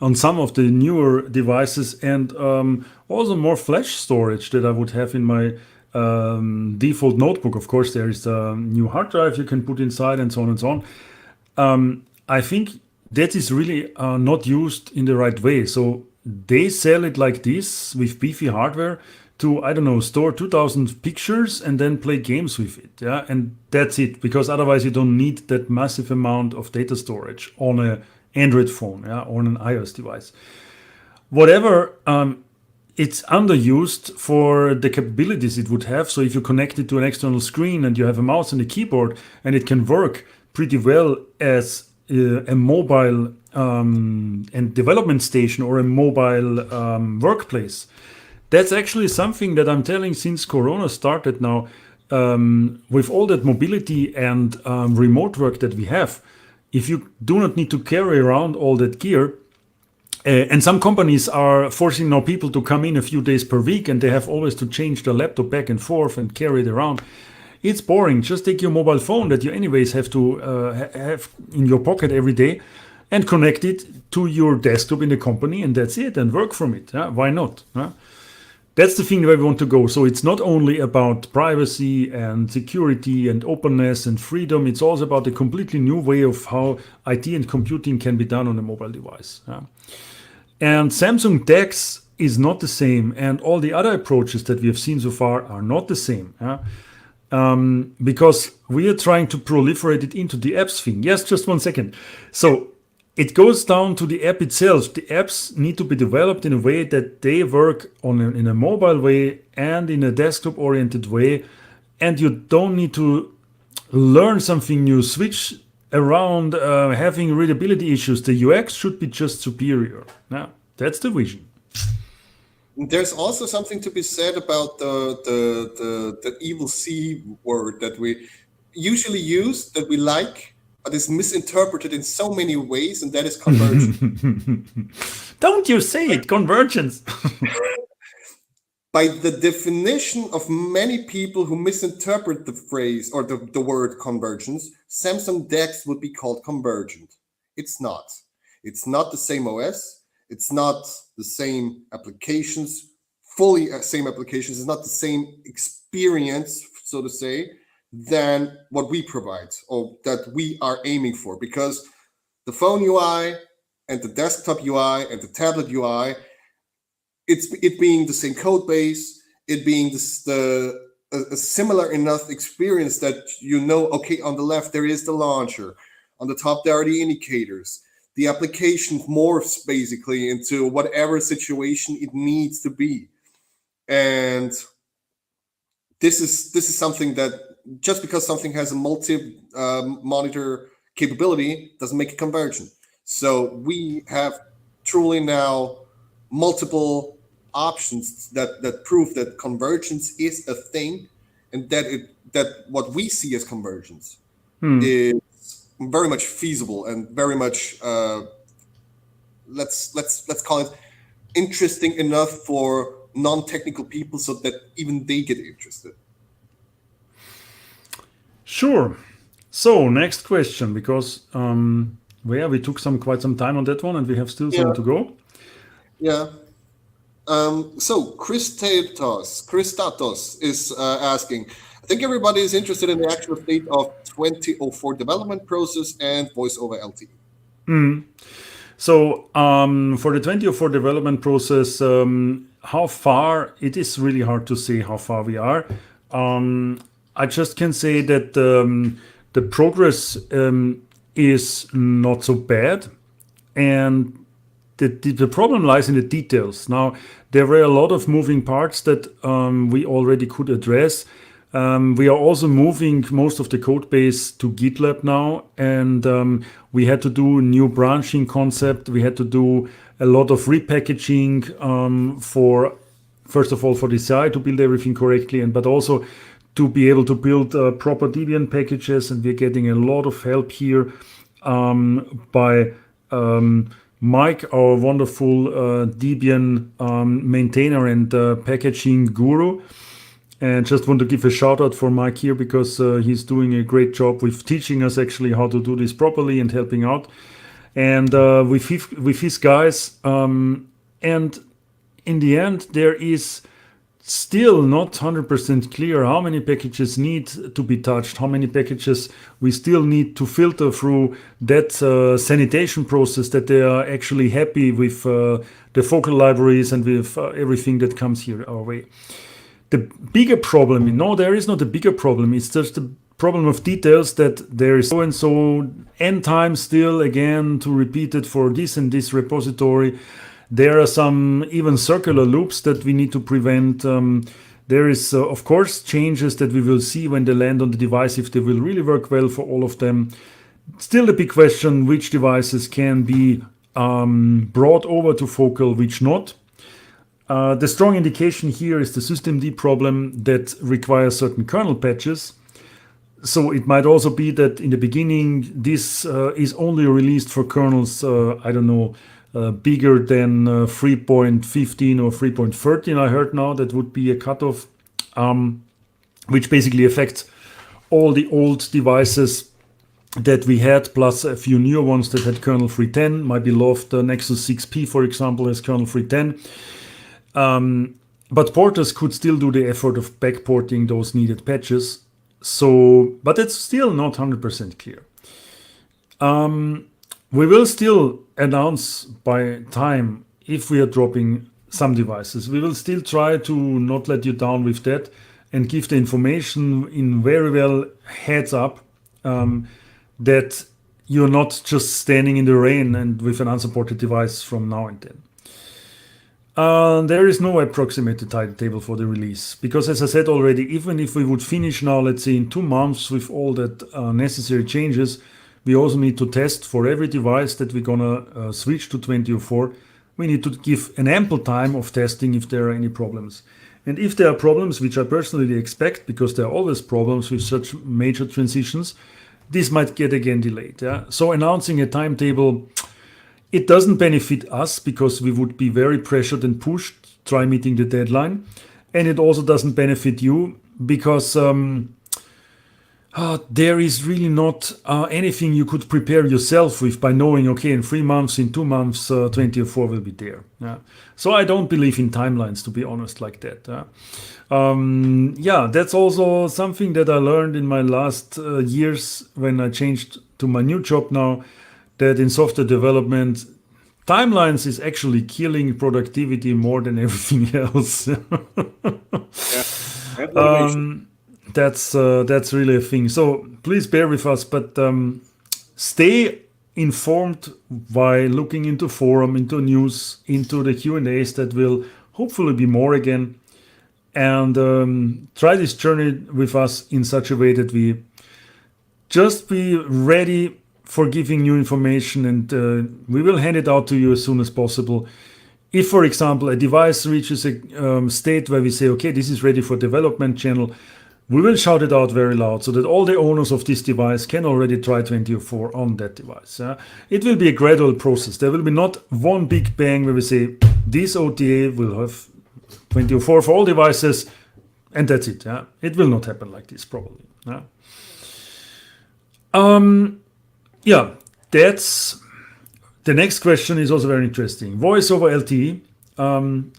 on some of the newer devices, and also more flash storage that I would have in my default notebook. Of course, there is a new hard drive you can put inside, and so on and so on. I think that is really not used in the right way. So they sell it like this with beefy hardware to, I don't know, store 2000 pictures and then play games with it. Yeah, and that's it, because otherwise you don't need that massive amount of data storage on a Android phone, yeah, or on an iOS device. Whatever, it's underused for the capabilities it would have. So if you connect it to an external screen and you have a mouse and a keyboard, and it can work pretty well as a mobile and development station or a mobile workplace. That's actually something that I'm telling since Corona started now, with all that mobility and remote work that we have. If you do not need to carry around all that gear, and some companies are forcing now people to come in a few days per week, and they have always to change their laptop back and forth and carry it around. It's boring. Just take your mobile phone that you anyways have to have in your pocket every day and connect it to your desktop in the company, and that's it, and work from it. Why not? That's the thing where we want to go. So it's not only about privacy and security and openness and freedom. It's also about a completely new way of how IT and computing can be done on a mobile device. And Samsung DeX is not the same, and all the other approaches that we have seen so far are not the same. Because we are trying to proliferate it into the apps thing. Yes, just 1 second. So it goes down to the app itself. The apps need to be developed in a way that they work in a mobile way and in a desktop-oriented way. And you don't need to learn something new, switch around, having readability issues. The UX should be just superior. Now, that's the vision. There's also something to be said about the evil C word that we usually use, that we like, but is misinterpreted in so many ways, and that is convergence. Don't you say it, convergence. By the definition of many people who misinterpret the phrase or the word convergence, Samsung DeX would be called convergent. It's not. It's not the same OS. It's not the same applications, fully same applications. It's not the same experience, so to say, than what we provide or that we are aiming for. Because the phone UI and the desktop UI and the tablet UI, it being the same code base, it being a similar enough experience that okay, on the left there is the launcher, on the top there are the indicators. The application morphs basically into whatever situation it needs to be. And this is something that just because something has a multi-monitor capability doesn't make it convergent. So we have truly now multiple options that prove that convergence is a thing, and that what we see as convergence is very much feasible and very much let's call it interesting enough for non-technical people so that even they get interested. Sure. So next question, because we took quite some time on that one, and we have still some Yeah. to go. Yeah. So Christatos is asking, I think everybody is interested in the actual state of 2004 development process and voice over LTE. So for the 2004 development process, how far, it is really hard to say how far we are. I just can say that the progress is not so bad, and the problem lies in the details. Now, there were a lot of moving parts that we already could address. We are also moving most of the code base to GitLab now, and we had to do a new branching concept. We had to do a lot of repackaging for, first of all, for the CI to build everything correctly, but also to be able to build proper Debian packages. And we're getting a lot of help here by Mike, our wonderful Debian maintainer and packaging guru. And just want to give a shout out for Mike here, because he's doing a great job with teaching us actually how to do this properly and helping out. And with his guys. And in the end, there is still not 100% clear how many packages need to be touched, how many packages we still need to filter through that sanitation process, that they are actually happy with the focal libraries and with everything that comes here our way. The bigger problem, no, there is not a bigger problem. It's just a problem of details, that there is so and so n times still again to repeat it for this and this repository. There are some even circular loops that we need to prevent. There is, of course, changes that we will see when they land on the device, if they will really work well for all of them. Still the big question, which devices can be brought over to focal, which not. The strong indication here is the systemd problem that requires certain kernel patches. So it might also be that in the beginning, this is only released for kernels, I don't know, bigger than 3.15 or 3.13. I heard now that would be a cutoff, which basically affects all the old devices that we had, plus a few newer ones that had kernel 3.10. My beloved Nexus 6P, for example, has kernel 3.10. But porters could still do the effort of backporting those needed patches. So, but it's still not 100% clear. We will still announce by time if we are dropping some devices. We will still try to not let you down with that and give the information in very well heads up that you're not just standing in the rain and with an unsupported device from now and then. There is no approximated timetable for the release, because as I said already, even if we would finish now, let's say in 2 months with all that necessary changes, we also need to test for every device that we're gonna switch to 2004. We need to give an ample time of testing if there are any problems. And if there are problems, which I personally expect, because there are always problems with such major transitions, this might get again delayed. Yeah? So announcing a timetable, it doesn't benefit us, because we would be very pressured and pushed, try meeting the deadline. And it also doesn't benefit you, because there is really not anything you could prepare yourself with by knowing, okay, in 3 months, in 2 months, 2004 will be there. Yeah. So I don't believe in timelines, to be honest, like that. Yeah, that's also something that I learned in my last years when I changed to my new job now, that in software development, timelines is actually killing productivity more than everything else. That's really a thing. So please bear with us, but stay informed by looking into forum, into news, into the Q&As that will hopefully be more again. And try this journey with us in such a way that we just be ready for giving new information, and we will hand it out to you as soon as possible. If, for example, a device reaches a state where we say, okay, this is ready for development channel, we will shout it out very loud so that all the owners of this device can already try 2004 on that device. It will be a gradual process. There will be not one big bang where we say this OTA will have 2004 for all devices, and that's it. Yeah, it will not happen like this probably. Yeah. Yeah, that's the next question is also very interesting. Voice over LTE.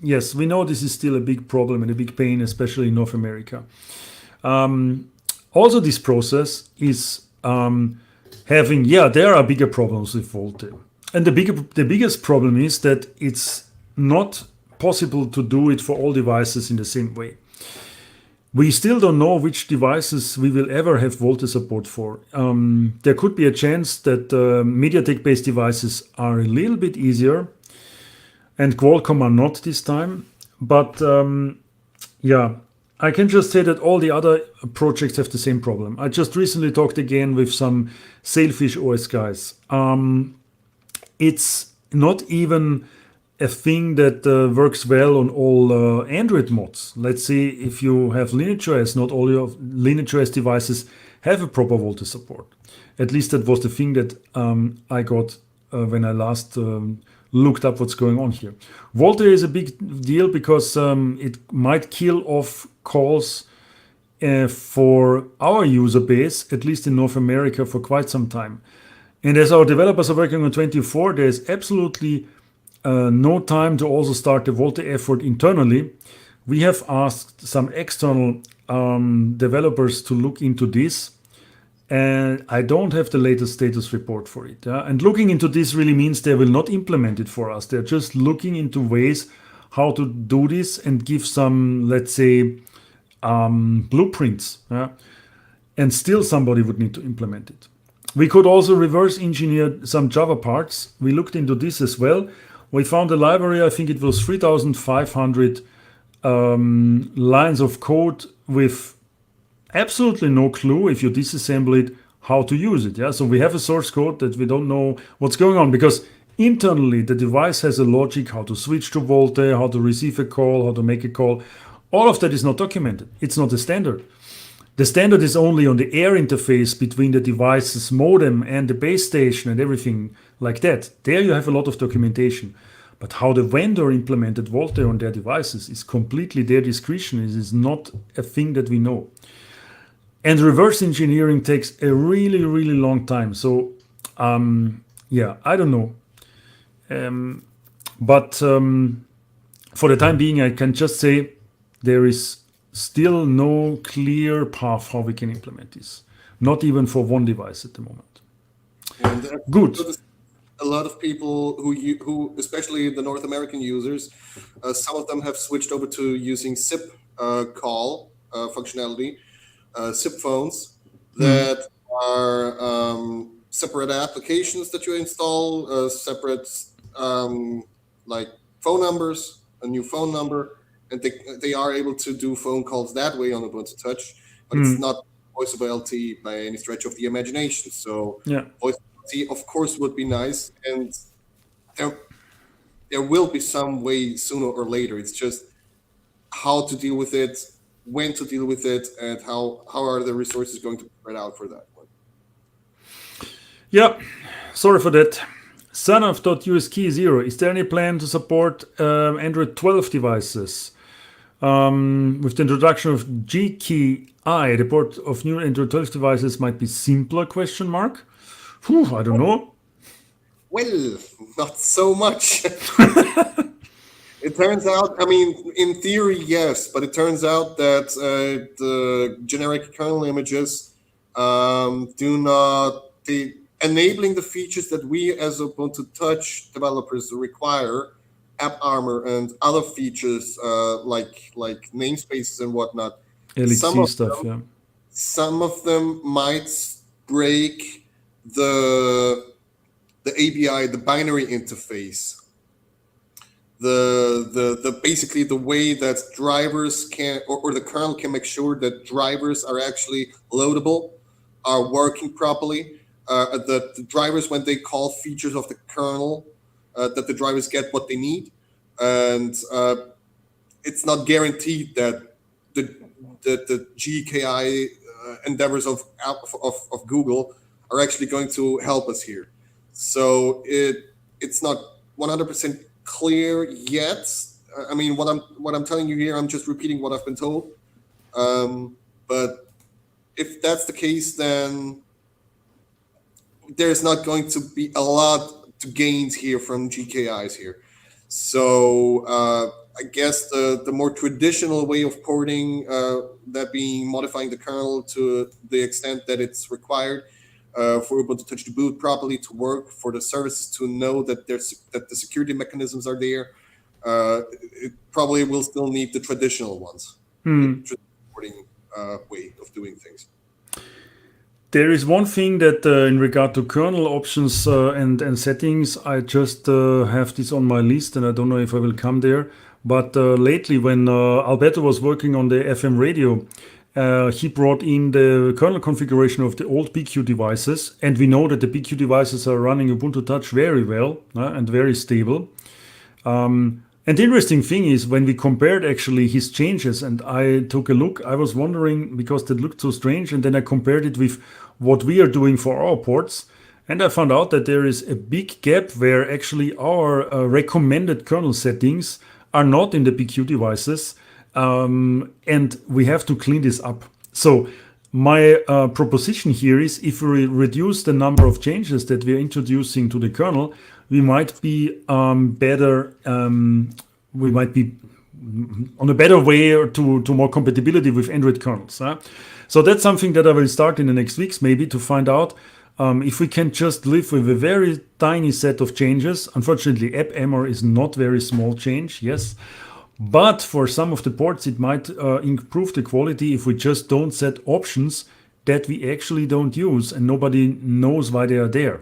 Yes, we know this is still a big problem and a big pain, especially in North America. Also, this process is having, there are bigger problems with VoLTE. And the biggest problem is that it's not possible to do it for all devices in the same way. We still don't know which devices we will ever have VoLTE support for. There could be a chance that MediaTek-based devices are a little bit easier, and Qualcomm are not this time. But I can just say that all the other projects have the same problem. I just recently talked again with some Sailfish OS guys. It's not even a thing that works well on all Android mods. Let's say if you have LineageOS, not all your LineageOS devices have a proper VoLTE support. At least that was the thing that I got when I last looked up what's going on here. VoLTE is a big deal because it might kill off calls for our user base, at least in North America, for quite some time. And as our developers are working on 24, there's absolutely no time to also start the VoLTE effort internally. We have asked some external developers to look into this, and I don't have the latest status report for it. And looking into this really means they will not implement it for us. They're just looking into ways how to do this and give some, let's say, blueprints. And still somebody would need to implement it. We could also reverse engineer some Java parts. We looked into this as well. We found a library, I think it was 3,500 lines of code with absolutely no clue, if you disassemble it, how to use it. So we have a source code that we don't know what's going on, because internally the device has a logic how to switch to VoLTE, how to receive a call, how to make a call. All of that is not documented. It's not a standard. The standard is only on the air interface between the device's modem and the base station and everything like that. There you have a lot of documentation. But how the vendor implemented VoLTE on their devices is completely their discretion. It is not a thing that we know. And reverse engineering takes a really, really long time. So, I don't know. But for the time being, I can just say there is still no clear path how we can implement this. Not even for one device at the moment. And good. A lot of people who, especially the North American users, some of them have switched over to using SIP call functionality, SIP phones that are separate applications that you install, separate like phone numbers, a new phone number. And they are able to do phone calls that way on Ubuntu Touch, but it's not voice over LTE by any stretch of the imagination. So voice over LTE, of course, would be nice, and there will be some way sooner or later. It's just how to deal with it, when to deal with it, and how are the resources going to be spread out for that one. Yeah, sorry for that. Sanof.USKey0, is there any plan to support Android 12 devices? With the introduction of G-Key-I, the port of new Android 12 devices might be simpler, question mark? I don't know. Well, not so much. It turns out, I mean, in theory, yes, but it turns out that the generic kernel images enabling the features that we as Ubuntu Touch developers require, AppArmor and other features like namespaces and whatnot. LXC stuff, Some of them might break the ABI, the binary interface. The basically the way that drivers can or the kernel can make sure that drivers are actually loadable, are working properly. The drivers, when they call features of the kernel, that the drivers get what they need, and it's not guaranteed that the GKI endeavors of Google are actually going to help us here. So it's not 100% clear yet I mean, what I'm telling you here, I'm just repeating what I've been told. But if that's the case, then there's not going to be a lot to gains here from GKIs here. So I guess the more traditional way of porting, that being modifying the kernel to the extent that it's required for Ubuntu Touch to boot properly, to work, for the services to know that the security mechanisms are there. It probably will still need the traditional ones, the traditional porting way of doing things. There is one thing that in regard to kernel options and settings, I just have this on my list, and I don't know if I will come there. But lately, when Alberto was working on the FM radio, he brought in the kernel configuration of the old BQ devices, and we know that the BQ devices are running Ubuntu Touch very well and very stable. And the interesting thing is, when we compared actually his changes, and I took a look, I was wondering, because that looked so strange, and then I compared it with what we are doing for our ports, and I found out that there is a big gap where actually our recommended kernel settings are not in the BQ devices, and we have to clean this up. So my proposition here is, if we reduce the number of changes that we are introducing to the kernel, we might be better. We might be on a better way to more compatibility with Android kernels. So that's something that I will start in the next weeks, maybe, to find out if we can just live with a very tiny set of changes. Unfortunately, app error is not very small change, yes. But for some of the ports, it might improve the quality if we just don't set options that we actually don't use and nobody knows why they are there.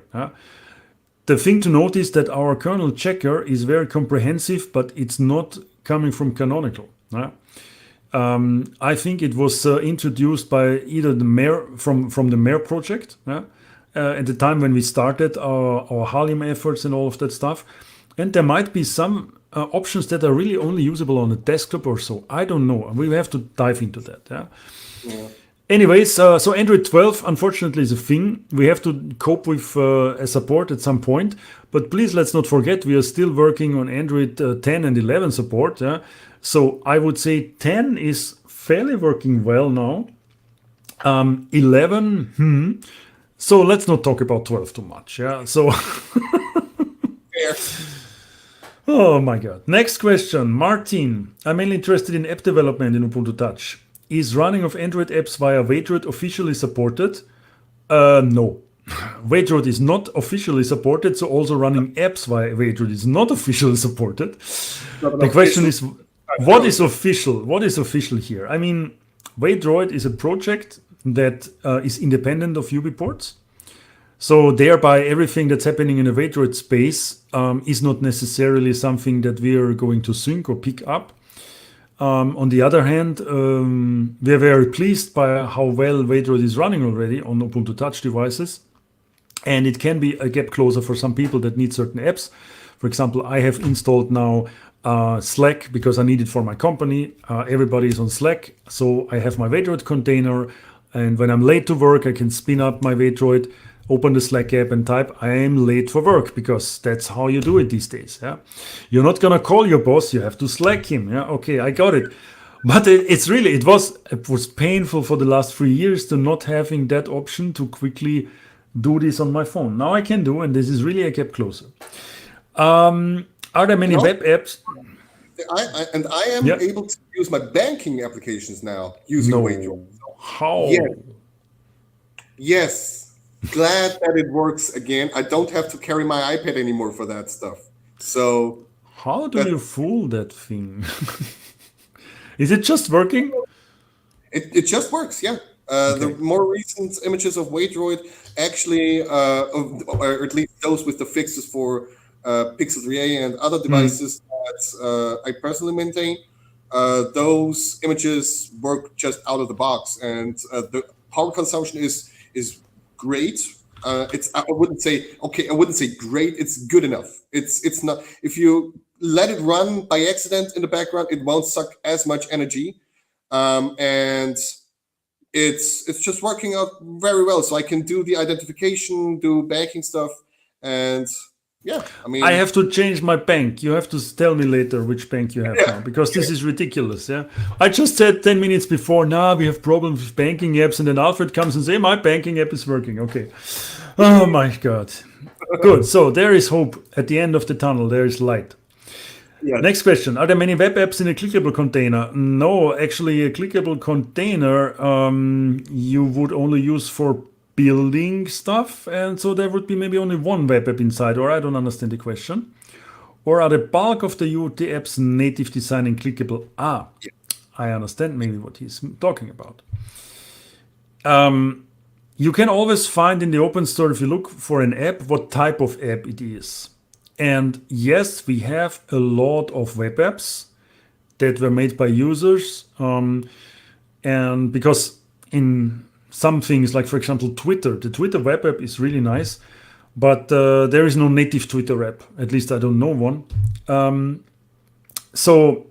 The thing to note is that our kernel checker is very comprehensive, but it's not coming from Canonical. I think it was introduced by either the Mayor from the Mayor project at the time when we started our Halium efforts and all of that stuff. And there might be some options that are really only usable on a desktop or so. I don't know. We have to dive into that. Yeah. Anyways, so Android 12 unfortunately is a thing. We have to cope with a support at some point. But please, let's not forget, we are still working on Android 10 and 11 support. So I would say 10 is fairly working well now. 11, So let's not talk about 12 too much. Yeah. So. Oh my God. Next question. Martin, I'm mainly interested in app development in Ubuntu Touch. Is running of Android apps via Wadroid officially supported? No. Wadroid is not officially supported, so also running apps via Wadroid is not officially supported. The question is, what is official? What is official here? I mean, Wadroid is a project that is independent of UbiPorts. So thereby, everything that's happening in a Wadroid space is not necessarily something that we are going to sync or pick up. On the other hand, we are very pleased by how well Wadroid is running already on Ubuntu Touch devices. And it can be a gap closer for some people that need certain apps. For example, I have installed now Slack because I need it for my company. Everybody is on Slack. So I have my Wadroid container. And when I'm late to work, I can spin up my Wadroid, open the Slack app and type, I am late for work, because that's how you do it these days. Yeah, you're not going to call your boss. You have to Slack him. Yeah, okay, I got it. But it was painful for the last 3 years to not having that option to quickly do this on my phone. Now I can do, and this is really a gap closer. Are there many web apps? I am able to use my banking applications now using Wadroid. How? Yes. Glad that it works again. I don't have to carry my iPad anymore for that stuff. So how do you fool that thing? Is it just working? It just works, yeah. The more recent images of Wadroid actually, or at least those with the fixes for Pixel 3a and other devices that I personally maintain, those images work just out of the box, and the power consumption is great. I wouldn't say great. It's good enough. It's not. If you let it run by accident in the background, it won't suck as much energy, and it's just working out very well. So I can do the identification, do banking stuff, and Yeah, I I mean, have to change my bank. You have to tell me later which bank you have yeah, now, because this is ridiculous. Yeah, I just said 10 minutes before. Now we have problems with banking apps, and then Alfred comes and say my banking app is working. Okay. Oh my God. Good. So there is hope at the end of the tunnel. There is light. yeah, Next question. Are there many web apps in a clickable container? No, actually, a clickable container you would only use for building stuff. And so there would be maybe only one web app inside, or I don't understand the question. Or are the bulk of the UT apps native design and clickable? Ah, I understand maybe what he's talking about. You can always find in the open store, if you look for an app, what type of app it is. And yes, we have a lot of web apps that were made by users. And because in some things, like for example, Twitter, the Twitter web app is really nice, but there is no native Twitter app. At least I don't know one. So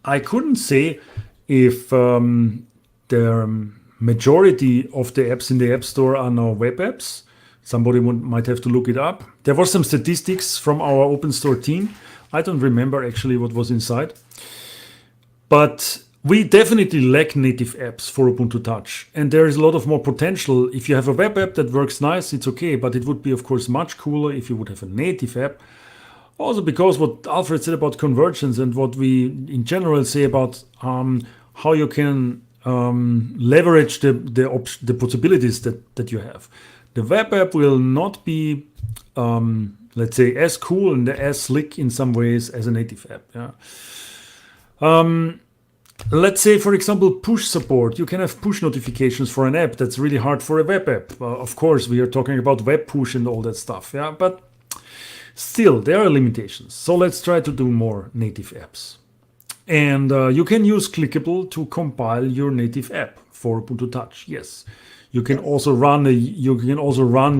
I couldn't say if the majority of the apps in the App Store are now web apps. Somebody might have to look it up. There were some statistics from our open store team. I don't remember actually what was inside. But we definitely lack native apps for Ubuntu Touch. And there is a lot of more potential. If you have a web app that works nice, it's okay. But it would be, of course, much cooler if you would have a native app. Also because what Alfred said about convergence and what we in general say about how you can leverage the possibilities that you have. The web app will not be, let's say, as cool and as slick in some ways as a native app. Yeah. Let's say, for example, push support. You can have push notifications for an app. That's really hard for a web app. Of course, we are talking about web push and all that stuff. Yeah, but still, there are limitations. So let's try to do more native apps. And you can use Clickable to compile your native app for Ubuntu Touch. Yes, you can also run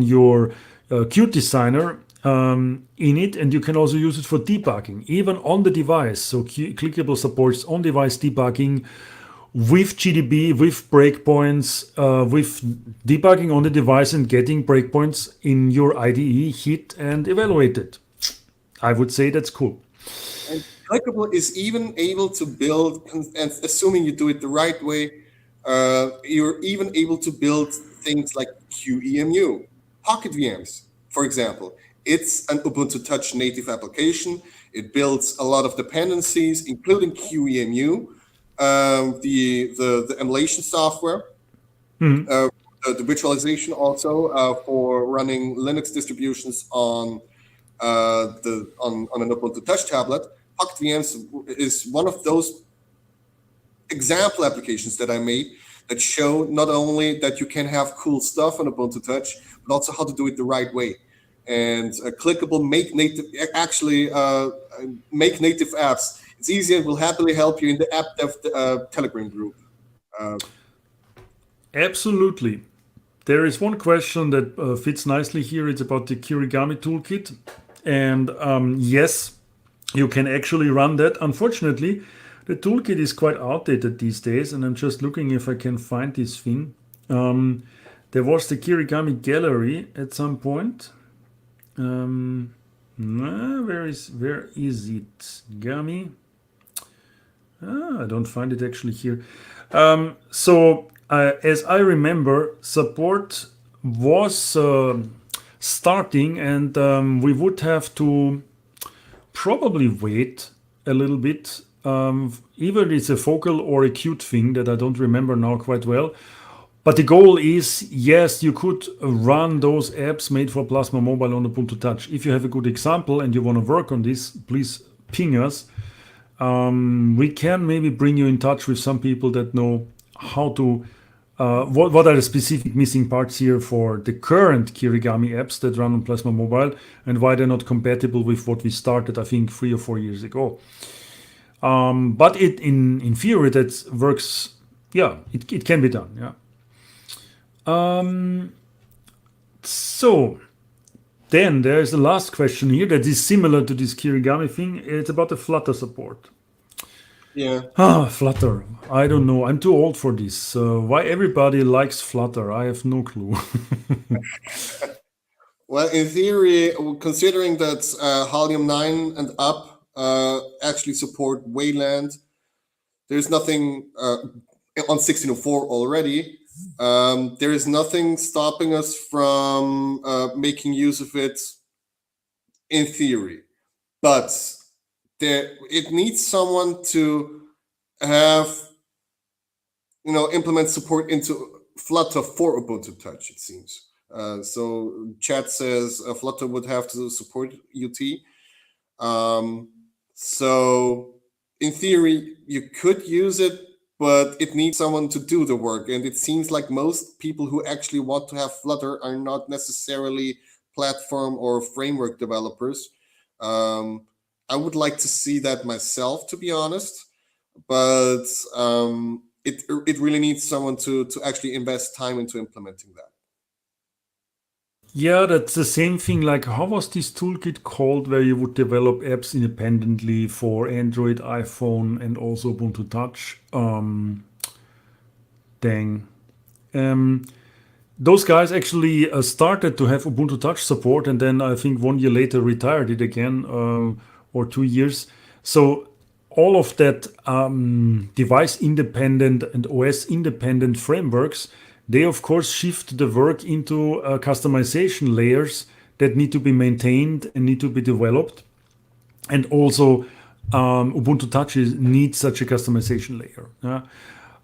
your Qt designer in it, and you can also use it for debugging, even on the device. So Clickable supports on-device debugging with GDB, with breakpoints, with debugging on the device and getting breakpoints in your IDE hit and evaluated. I would say that's cool. and Clickable is even able to build, and assuming you do it the right way, you're even able to build things like QEMU, Pocket VMs, for example. It's an Ubuntu Touch native application. It builds a lot of dependencies, including QEMU, the emulation software, the virtualization also for running Linux distributions on on an Ubuntu Touch tablet. Pocket VMs is one of those example applications that I made that show not only that you can have cool stuff on Ubuntu Touch, but also how to do it the right way. And Clickable make native apps. It's easy and will happily help you in the app dev Telegram group. Uh, Absolutely. There is one question that fits nicely here. It's about the Kirigami toolkit. And yes, you can actually run that. Unfortunately, the toolkit is quite outdated these days. And I'm just looking if I can find this thing. There was the Kirigami gallery at some point. Where is it? Gami? I don't find it actually here. As I remember, support was starting, and we would have to probably wait a little bit. Either it's a focal or a Qt thing that I don't remember now quite well. But the goal is, yes, you could run those apps made for Plasma Mobile on Ubuntu Touch. If you have a good example and you want to work on this, please ping us. We can maybe bring you in touch with some people that know how to, what are the specific missing parts here for the current Kirigami apps that run on Plasma Mobile and why they're not compatible with what we started, I think, 3 or 4 years ago. But in theory, that works. Yeah, it can be done. Yeah. So then there's the last question here that is similar to this Kirigami thing. It's about the Flutter support. yeah. Flutter. I don't know. I'm too old for this. Why everybody likes Flutter? I have no clue. Well, in theory, considering that Halium 9 and up actually support Wayland, there's nothing on 1604 already. There is nothing stopping us from making use of it in theory, but it needs someone to have implement support into Flutter for Ubuntu Touch. It seems. So chat says Flutter would have to support UT. So in theory, you could use it, but it needs someone to do the work. And it seems like most people who actually want to have Flutter are not necessarily platform or framework developers. I would like to see that myself, to be honest, but it really needs someone to actually invest time into implementing that. Yeah, that's the same thing. Like, how was this toolkit called where you would develop apps independently for Android, iPhone, and also Ubuntu Touch? Dang. Those guys actually started to have Ubuntu Touch support, and then I think 1 year later retired it again, or 2 years. So all of that device independent and OS independent frameworks, they of course shift the work into customization layers that need to be maintained and need to be developed. And also Ubuntu Touch needs such a customization layer.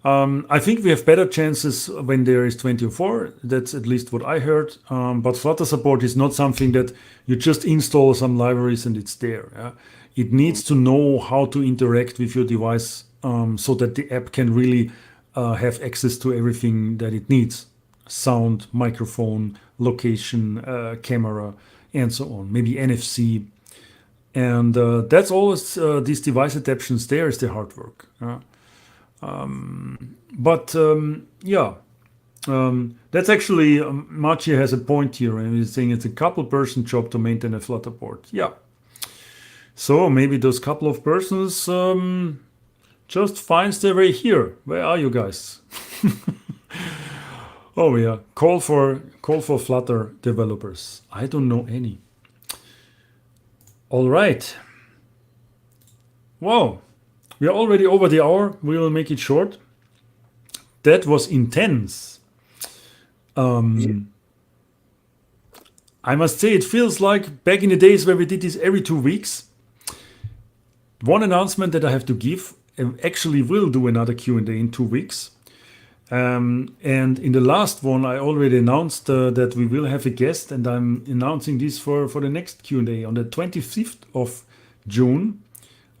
I think we have better chances when there is 2004. That's at least what I heard. But Flutter support is not something that you just install some libraries and it's there. It needs to know how to interact with your device so that the app can really have access to everything that it needs. Sound, microphone, location, camera, and so on. Maybe NFC. And that's always these device adaptations there is the hard work. That's actually, Machi has a point here, and he's saying it's a couple-person job to maintain a Flutter board. Yeah. So maybe those couple of persons just finds their way here. Where are you guys? Oh yeah, call for Flutter developers. I don't know any. All right. Wow. We are already over the hour. We will make it short. That was intense. I must say, it feels like back in the days where we did this every 2 weeks. One announcement that I have to give, actually will do another Q&A in 2 weeks. And in the last one, I already announced that we will have a guest, and I'm announcing this for the next Q&A on the 25th of June.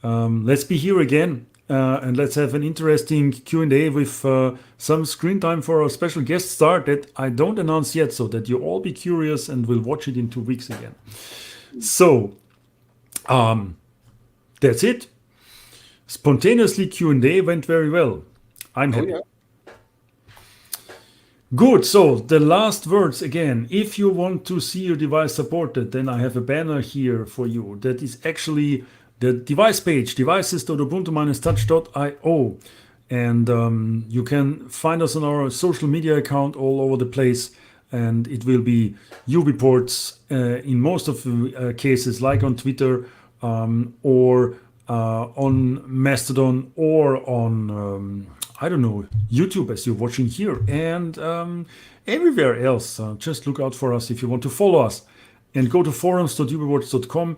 Let's be here again, and let's have an interesting Q&A with some screen time for our special guest star that I don't announce yet, so that you all be curious and will watch it in 2 weeks again. So, that's it. Spontaneously Q&A went very well. I'm happy. Yeah. Good. So the last words again. If you want to see your device supported, then I have a banner here for you. That is actually the device page, devices.ubuntu-touch.io. And you can find us on our social media account all over the place. And it will be UBports in most of the cases, like on Twitter or on Mastodon or on, I don't know, YouTube as you're watching here, and everywhere else. Just look out for us if you want to follow us. And go to forums.ubports.com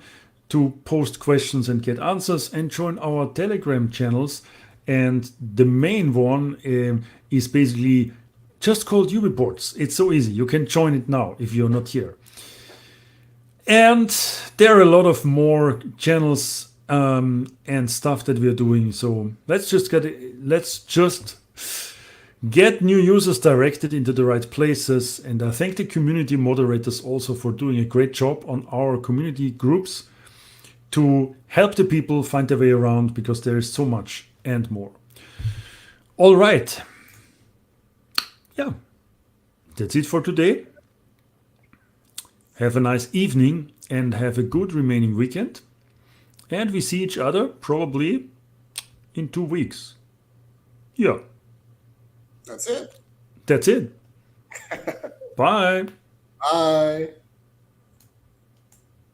to post questions and get answers, and join our Telegram channels. And the main one is basically just called UBports. It's so easy. You can join it now if you're not here. And there are a lot of more channels and stuff that we are doing. So let's just get new users directed into the right places. And I thank the community moderators also for doing a great job on our community groups to help the people find their way around, because there is so much and more. All right. Yeah, that's it for today. Have a nice evening and have a good remaining weekend. And we see each other probably in 2 weeks. Yeah. That's it. That's it. Bye. Bye.